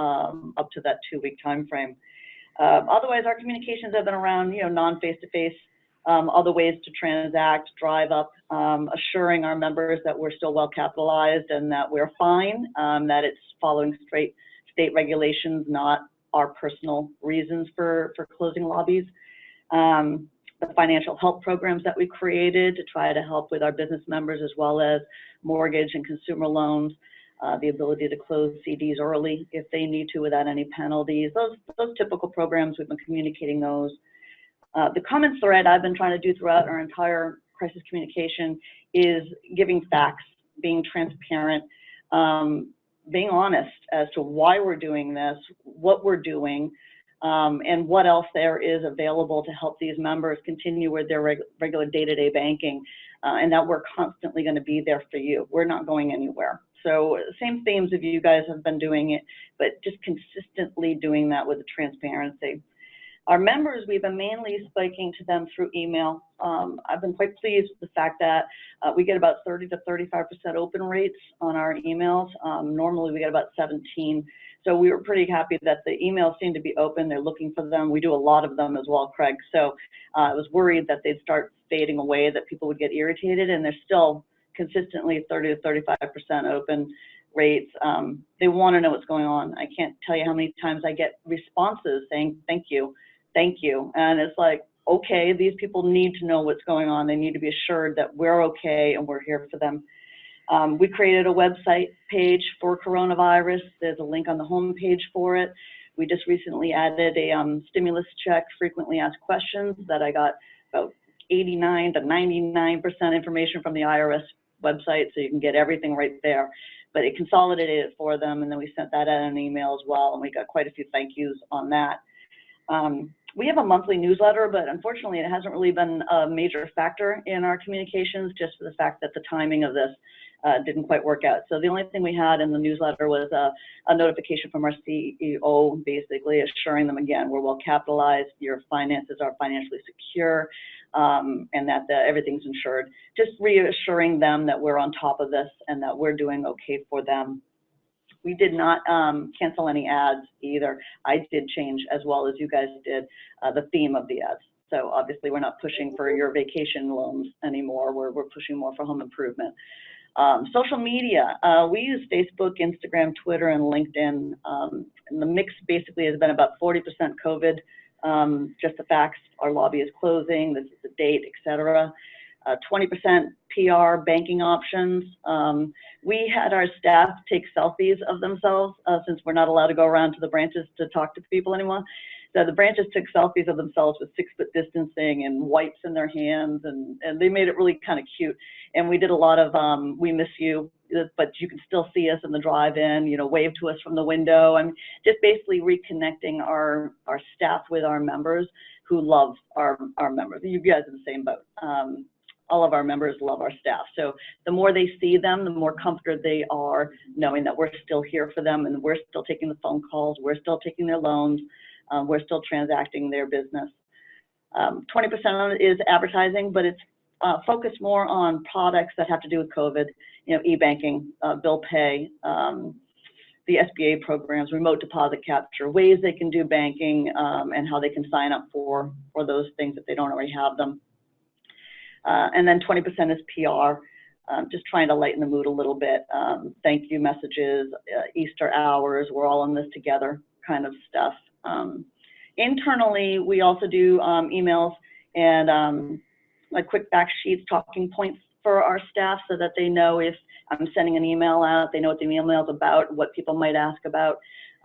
up to that 2-week time frame. Otherwise, our communications have been around, non-face-to-face, other ways to transact, drive up, assuring our members that we're still well capitalized and that we're fine, that it's following straight state regulations, not our personal reasons for closing lobbies. The financial help programs that we created to try to help with our business members as well as mortgage and consumer loans, the ability to close CDs early if they need to without any penalties. Those typical programs, we've been communicating those. The common thread I've been trying to do throughout our entire crisis communication is giving facts, being transparent, being honest as to why we're doing this, what we're doing, and what else there is available to help these members continue with their regular day-to-day banking, and that we're constantly going to be there for you. We're not going anywhere. So same themes of you guys have been doing it, but just consistently doing that with the transparency. Our members, we've been mainly spiking to them through email. I've been quite pleased with the fact that we get about 30 to 35% open rates on our emails. Normally we get about 17. So we were pretty happy that the emails seem to be open. They're looking for them. We do a lot of them as well, Craig. So I was worried that they'd start fading away, that people would get irritated, and they're still consistently 30 to 35% open rates. They want to know what's going on. I can't tell you how many times I get responses saying, thank you. And it's like, okay, these people need to know what's going on. They need to be assured that we're okay and we're here for them. We created a website page for coronavirus. There's a link on the home page for it. We just recently added a stimulus check frequently asked questions that I got about 89 to 99% information from the IRS website, so you can get everything right there. But it consolidated it for them, and then we sent that out in an email as well, and we got quite a few thank yous on that. We have a monthly newsletter, but unfortunately it hasn't really been a major factor in our communications, just for the fact that the timing of this didn't quite work out. So the only thing we had in the newsletter was a notification from our CEO, basically assuring them again, we're well capitalized, your finances are financially secure, and that everything's insured. Just reassuring them that we're on top of this and that we're doing okay for them. We did not cancel any ads either. I did change, as well as you guys did, the theme of the ads. So obviously we're not pushing for your vacation loans anymore. We're pushing more for home improvement. Social media, we use Facebook, Instagram, Twitter, and LinkedIn. And the mix basically has been about 40% COVID, just the facts, our lobby is closing, this is the date, etc. 20% PR banking options. We had our staff take selfies of themselves since we're not allowed to go around to the branches to talk to people anymore. So the branches took selfies of themselves with 6-foot distancing and wipes in their hands, and they made it really kind of cute. And we did a lot of "We miss you," but you can still see us in the drive-in. You know, wave to us from the window. I'm just basically reconnecting our staff with our members who love our members. You guys are in the same boat. All of our members love our staff. So the more they see them, the more comforted they are knowing that we're still here for them, and we're still taking the phone calls, we're still taking their loans, we're still transacting their business. 20% of it is advertising, but it's focused more on products that have to do with COVID, you know, e-banking, bill pay, the SBA programs, remote deposit capture, ways they can do banking, and how they can sign up for those things if they don't already have them. And then 20% is PR, just trying to lighten the mood a little bit. Thank you messages, Easter hours, we're all in this together kind of stuff. Internally, we also do emails and like quick back sheets, talking points for our staff so that they know if I'm sending an email out, they know what the email is about, what people might ask about.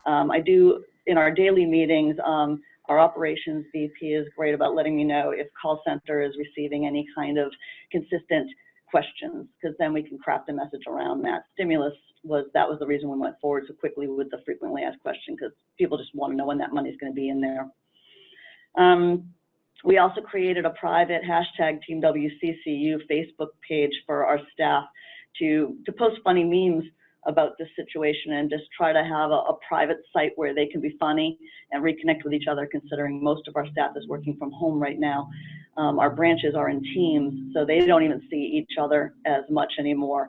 I do, in our daily meetings, our operations VP is great about letting me know if call center is receiving any kind of consistent questions, because then we can craft a message around that. Stimulus that was the reason we went forward so quickly with the frequently asked question, because people just want to know when that money is going to be in there. We also created a private #TeamWCCU Facebook page for our staff to post funny memes about this situation and just try to have a private site where they can be funny and reconnect with each other, considering most of our staff is working from home right now. Our branches are in teams, so they don't even see each other as much anymore.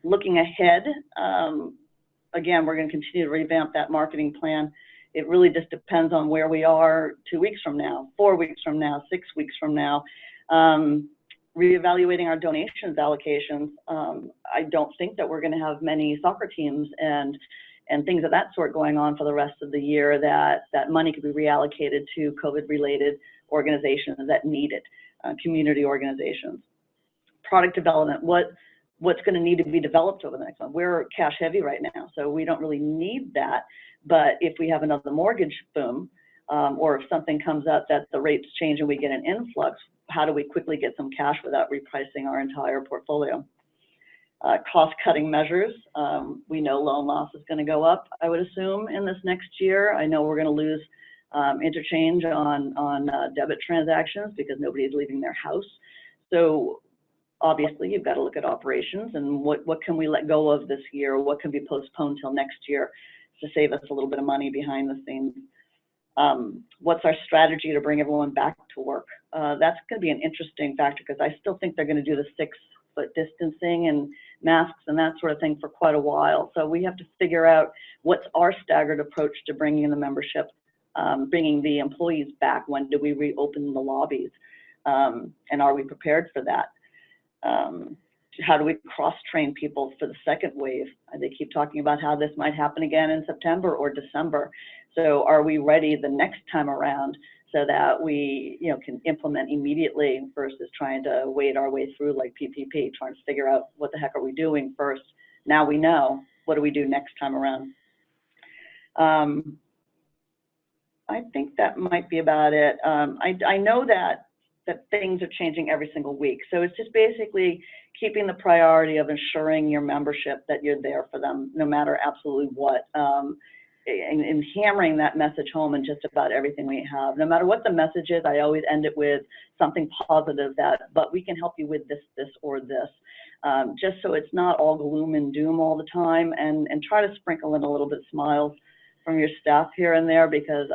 Looking ahead, again, we're going to continue to revamp that marketing plan. It really just depends on where we are 2 weeks from now, 4 weeks from now, 6 weeks from now. Reevaluating our donations allocations. I don't think that we're going to have many soccer teams and things of that sort going on for the rest of the year, that money could be reallocated to COVID-related organizations that need it, community organizations. Product development, what's going to need to be developed over the next month? We're cash heavy right now, so we don't really need that. But if we have another mortgage boom, or if something comes up that the rates change and we get an influx, how do we quickly get some cash without repricing our entire portfolio? Cost-cutting measures. We know loan loss is going to go up, I would assume, in this next year. I know we're going to lose interchange on debit transactions because nobody is leaving their house. So obviously, you've got to look at operations and what can we let go of this year, what can be postponed till next year to save us a little bit of money behind the scenes. What's our strategy to bring everyone back to work? That's going to be an interesting factor, because I still think they're going to do the 6-foot distancing and masks and that sort of thing for quite a while. So we have to figure out what's our staggered approach to bringing in the membership, bringing the employees back. When do we reopen the lobbies? And are we prepared for that? How do we cross-train people for the second wave? They keep talking about how this might happen again in September or December. So are we ready the next time around so that we, can implement immediately versus trying to wade our way through like PPP, trying to figure out what the heck are we doing first? Now we know, what do we do next time around? I think that might be about it. I know that things are changing every single week. So it's just basically keeping the priority of ensuring your membership that you're there for them, no matter absolutely what. And hammering that message home in just about everything we have. No matter what the message is, I always end it with something positive but we can help you with this, or this. Just so it's not all gloom and doom all the time, and try to sprinkle in a little bit of smiles from your staff here and there, because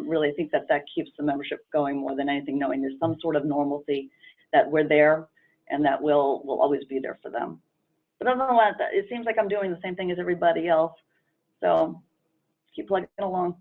really I think that keeps the membership going more than anything, knowing there's some sort of normalcy, that we're there and that we'll always be there for them. But other than that, it seems like I'm doing the same thing as everybody else. So keep plugging along.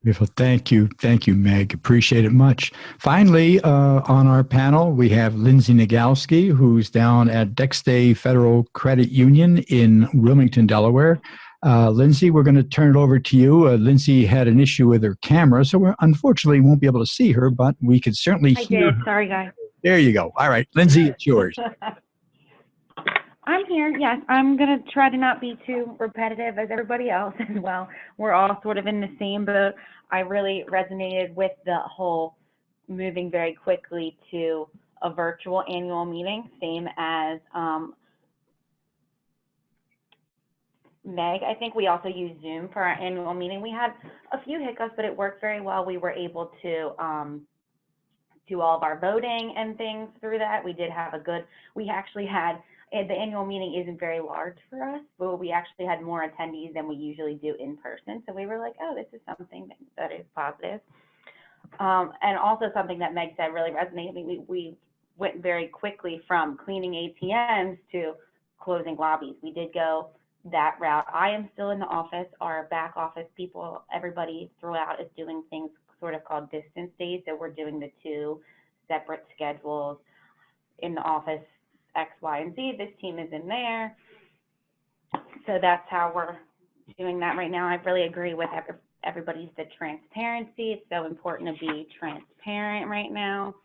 Beautiful. Thank you, Meg. Appreciate it much. Finally, on our panel, we have Lindsay Nagalski, who's down at Dexday Federal Credit Union in Wilmington, Delaware. Lindsay, we're going to turn it over to you. Lindsay had an issue with her camera, so we unfortunately won't be able to see her, but we could certainly hear her. Sorry, guys. There you go. All right, Lindsay, it's yours. I'm here, yes. I'm going to try to not be too repetitive as everybody else as well. We're all sort of in the same boat. I really resonated with the whole moving very quickly to a virtual annual meeting, same as Meg. I think we also use Zoom for our annual meeting. We had a few hiccups, but it worked very well. We were able to do all of our voting and things through that. We did have we actually had, the annual meeting isn't very large for us, but we actually had more attendees than we usually do in person. So we were like, oh, this is something that is positive. And also something that Meg said really resonated. We went very quickly from cleaning ATMs to closing lobbies. We did go that route. I am still in the office. Our back office people, everybody throughout is doing things sort of called distance days. So we're doing the 2 separate schedules in the office, X, Y, and Z. This team is in there. So that's how we're doing that right now. I really agree with everybody said transparency. It's so important to be transparent right now.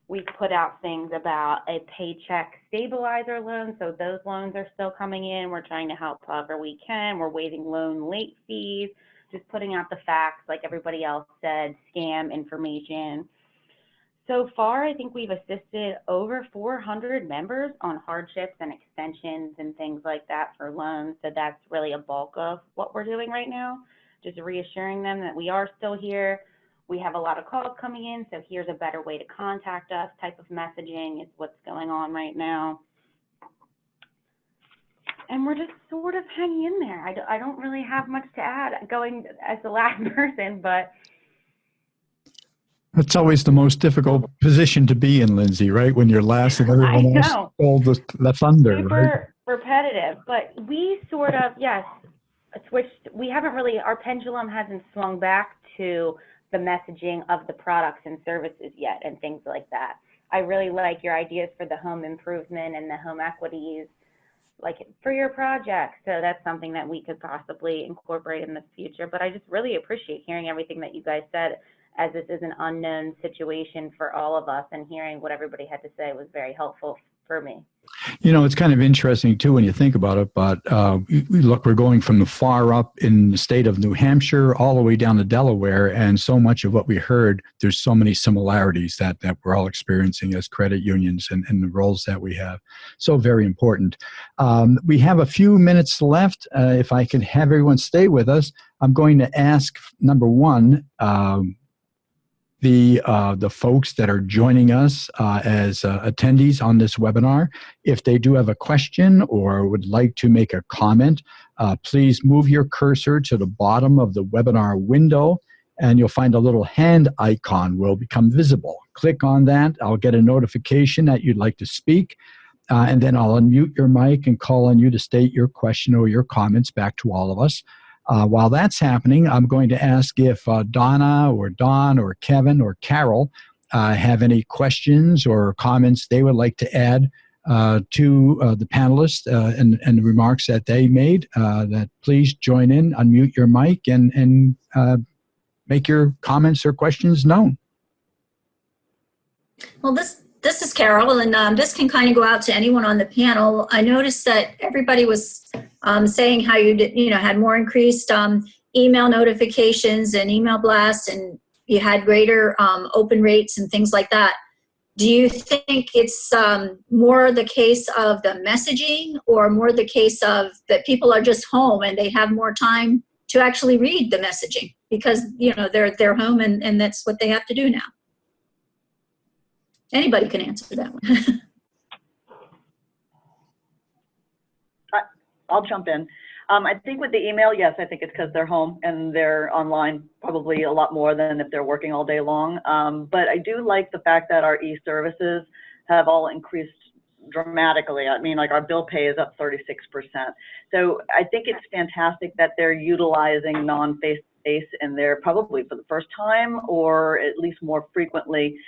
We put out things about a paycheck stabilizer loan. So those loans are still coming in. We're trying to help however we can. We're waiving loan late fees, just putting out the facts like everybody else said, scam information. So far, I think we've assisted over 400 members on hardships and extensions and things like that for loans. So that's really a bulk of what we're doing right now, just reassuring them that we are still here. We have a lot of calls coming in, so here's a better way to contact us type of messaging is what's going on right now. And we're just sort of hanging in there. I don't really have much to add going as the last person, but It's always the most difficult position to be in, Lindsay, right? When you're last and everyone else stole the thunder. Super repetitive. But we sort of, yes, switched. We haven't really, our pendulum hasn't swung back to the messaging of the products and services yet and things like that. I really like your ideas for the home improvement and the home equities, like for your project. So that's something that we could possibly incorporate in the future. But I just really appreciate hearing everything that you guys said, as this is an unknown situation for all of us, and hearing what everybody had to say was very helpful for me. You know, it's kind of interesting too when you think about it, but look, we're going from the far up in the state of New Hampshire all the way down to Delaware, and so much of what we heard, there's so many similarities that we're all experiencing as credit unions and the roles that we have. So very important. We have a few minutes left. If I could have everyone stay with us, I'm going to ask, number one, the folks that are joining us as attendees on this webinar, if they do have a question or would like to make a comment, please move your cursor to the bottom of the webinar window and you'll find a little hand icon will become visible. Click on that. I'll get a notification that you'd like to speak, and then I'll unmute your mic and call on you to state your question or your comments back to all of us. While that's happening, I'm going to ask if Donna or Don or Kevin or Carol have any questions or comments they would like to add to the panelists and the remarks that they made. That please join in, unmute your mic, and make your comments or questions known. Well, this is Carol, and this can kind of go out to anyone on the panel. I noticed that everybody was saying how you had more increased email notifications and email blasts, and you had greater open rates and things like that. Do you think it's more the case of the messaging, or more the case of that people are just home and they have more time to actually read the messaging because they're home and that's what they have to do now? Anybody can answer that one. I'll jump in. I think with the email, yes, I think it's because they're home and they're online probably a lot more than if they're working all day long. But I do like the fact that our e-services have all increased dramatically. I mean, like our bill pay is up 36%. So I think it's fantastic that they're utilizing non-face-to-face, and they're probably for the first time or at least more frequently.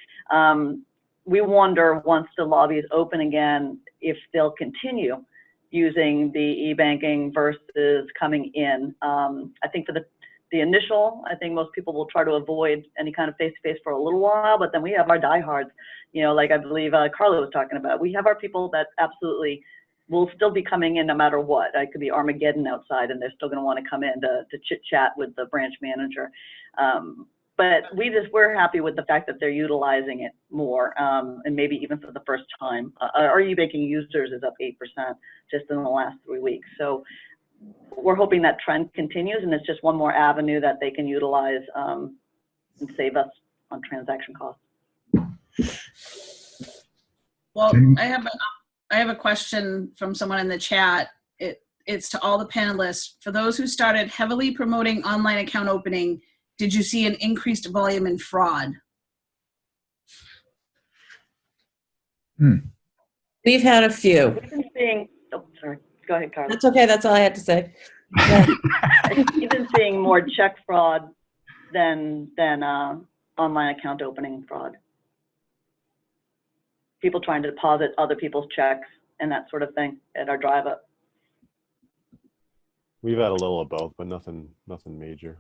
We wonder, once the lobby is open again, if they'll continue using the e-banking versus coming in. I think for the initial, I think most people will try to avoid any kind of face-to-face for a little while, but then we have our diehards, like I believe Carla was talking about. We have our people that absolutely will still be coming in no matter what. It could be Armageddon outside, and they're still going to want to come in to chit chat with the branch manager. But we're happy with the fact that they're utilizing it more, and maybe even for the first time. Our e-banking users is up 8% just in the last 3 weeks. So we're hoping that trend continues, and it's just one more avenue that they can utilize and save us on transaction costs. Well, I have a question from someone in the chat. It's to all the panelists. For those who started heavily promoting online account opening, did you see an increased volume in fraud? We've had a few. We've been seeing, oh, sorry, go ahead, Carla. That's okay, that's all I had to say. We've been seeing more check fraud than online account opening fraud. People trying to deposit other people's checks and that sort of thing at our drive up. We've had a little of both, but nothing major.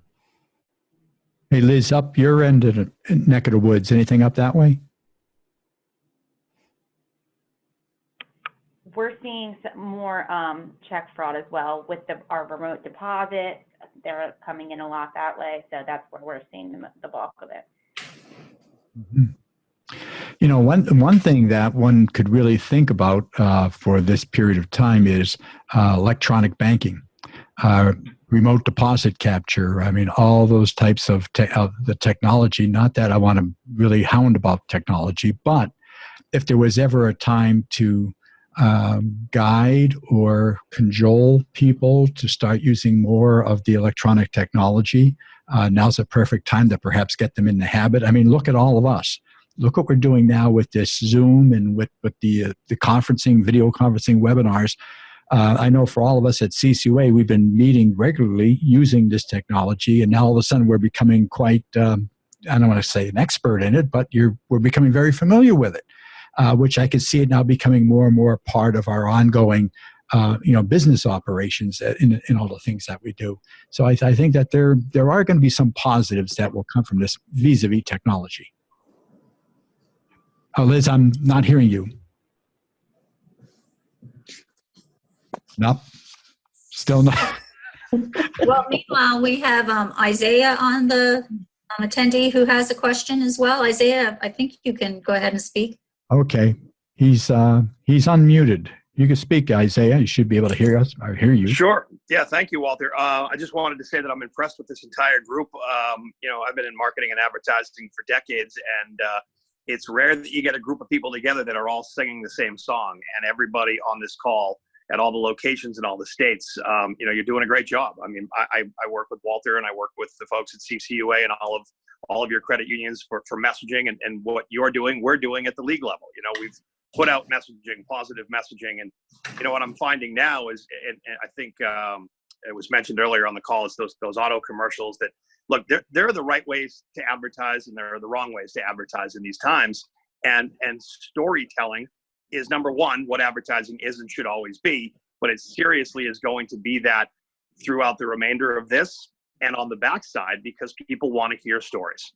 Hey, Liz, up your end of the neck of the woods, anything up that way? We're seeing some more check fraud as well with our remote deposit. They're coming in a lot that way, so that's where we're seeing the bulk of it. Mm-hmm. You know, one thing that one could really think about for this period of time is electronic banking, remote deposit capture. I mean, all those types of the technology. Not that I want to really hound about technology, but if there was ever a time to guide or cajole people to start using more of the electronic technology, now's a perfect time to perhaps get them in the habit. I mean, look at all of us. Look what we're doing now with this Zoom and with the conferencing, video conferencing webinars. I know for all of us at CCUA, we've been meeting regularly using this technology, and now all of a sudden we're becoming quite, I don't want to say an expert in it, but we're becoming very familiar with it, which I can see it now becoming more and more part of our ongoing business operations in all the things that we do. So I think that there are going to be some positives that will come from this vis-a-vis technology. Oh, Liz, I'm not hearing you. Nope, still not. Well, meanwhile, we have Isaiah on the attendee who has a question as well. Isaiah, I think you can go ahead and speak. Okay, he's unmuted. You can speak, Isaiah. You should be able to hear us or hear you. Sure. Yeah. Thank you, Walter. I just wanted to say that I'm impressed with this entire group. I've been in marketing and advertising for decades, and it's rare that you get a group of people together that are all singing the same song, and everybody on this call at all the locations in all the states. You're doing a great job. I mean, I work with Walter, and I work with the folks at CCUA and all of your credit unions for messaging, and what you're doing, we're doing at the league level. We've put out messaging, positive messaging, and what I'm finding now is, and I think it was mentioned earlier on the call, is those auto commercials that, look, there are the right ways to advertise and there are the wrong ways to advertise in these times, and storytelling is number one, what advertising is and should always be, but it seriously is going to be that throughout the remainder of this and on the backside, because people want to hear stories.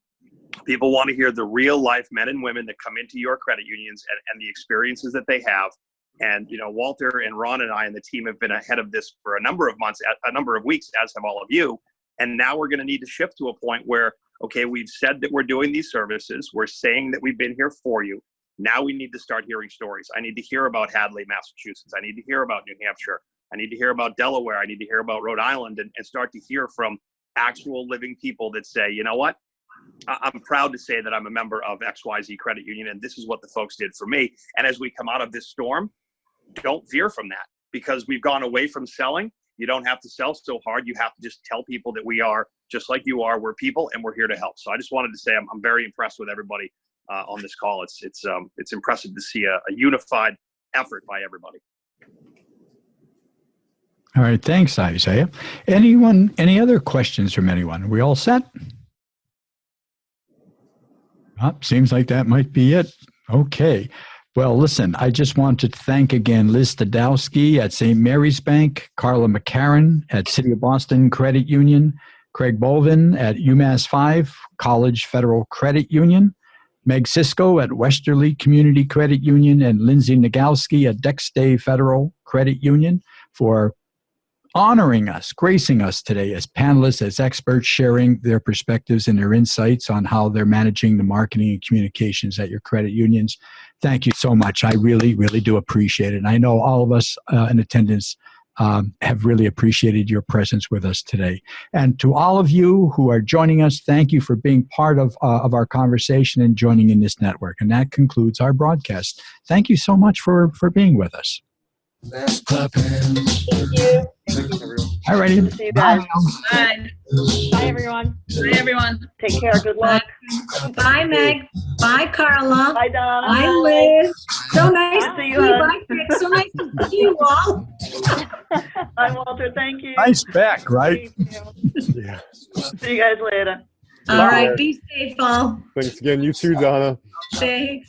People want to hear the real life men and women that come into your credit unions and the experiences that they have. And, Walter and Ron and I and the team have been ahead of this for a number of months, a number of weeks, as have all of you. And now we're going to need to shift to a point where, okay, we've said that we're doing these services. We're saying that we've been here for you. Now we need to start hearing stories. I need to hear about Hadley, Massachusetts. I need to hear about New Hampshire. I need to hear about Delaware. I need to hear about Rhode Island, and start to hear from actual living people that say, you know what? I'm proud to say that I'm a member of XYZ Credit Union, and this is what the folks did for me. And as we come out of this storm, don't veer from that, because we've gone away from selling. You don't have to sell so hard. You have to just tell people that we are just like you are. We're people, and we're here to help. So I just wanted to say I'm very impressed with everybody on this call. It's impressive to see a unified effort by everybody. All right, thanks, Isaiah. Any other questions from anyone? Are we all set? Seems like that might be it. Okay. Well, listen, I just want to thank again Liz Stadowski at St. Mary's Bank, Carla McCarran at City of Boston Credit Union, Craig Bolvin at UMass 5 College Federal Credit Union, Meg Cisco at Westerly Community Credit Union, and Lindsay Nagalski at Dexday Federal Credit Union for honoring us, gracing us today as panelists, as experts, sharing their perspectives and their insights on how they're managing the marketing and communications at your credit unions. Thank you so much. I really, really do appreciate it. And I know all of us in attendance have really appreciated your presence with us today. And to all of you who are joining us, thank you for being part of our conversation and joining in this network. And that concludes our broadcast. Thank you so much for being with us. Thank you. Thanks, everyone. All righty. Good to see you guys. Bye. Bye, everyone. Bye, everyone. Take care. Good luck. Bye, Meg. Bye, Carla. Bye, Donna. Bye, Liz. So nice Good to to see see you, you. hon. Bye, Rick. So nice to see you all. Bye, Walter. Thank you. Nice back, right? Yeah. See you guys later. All right. Be safe, all. Thanks again. You too, Donna. Thanks.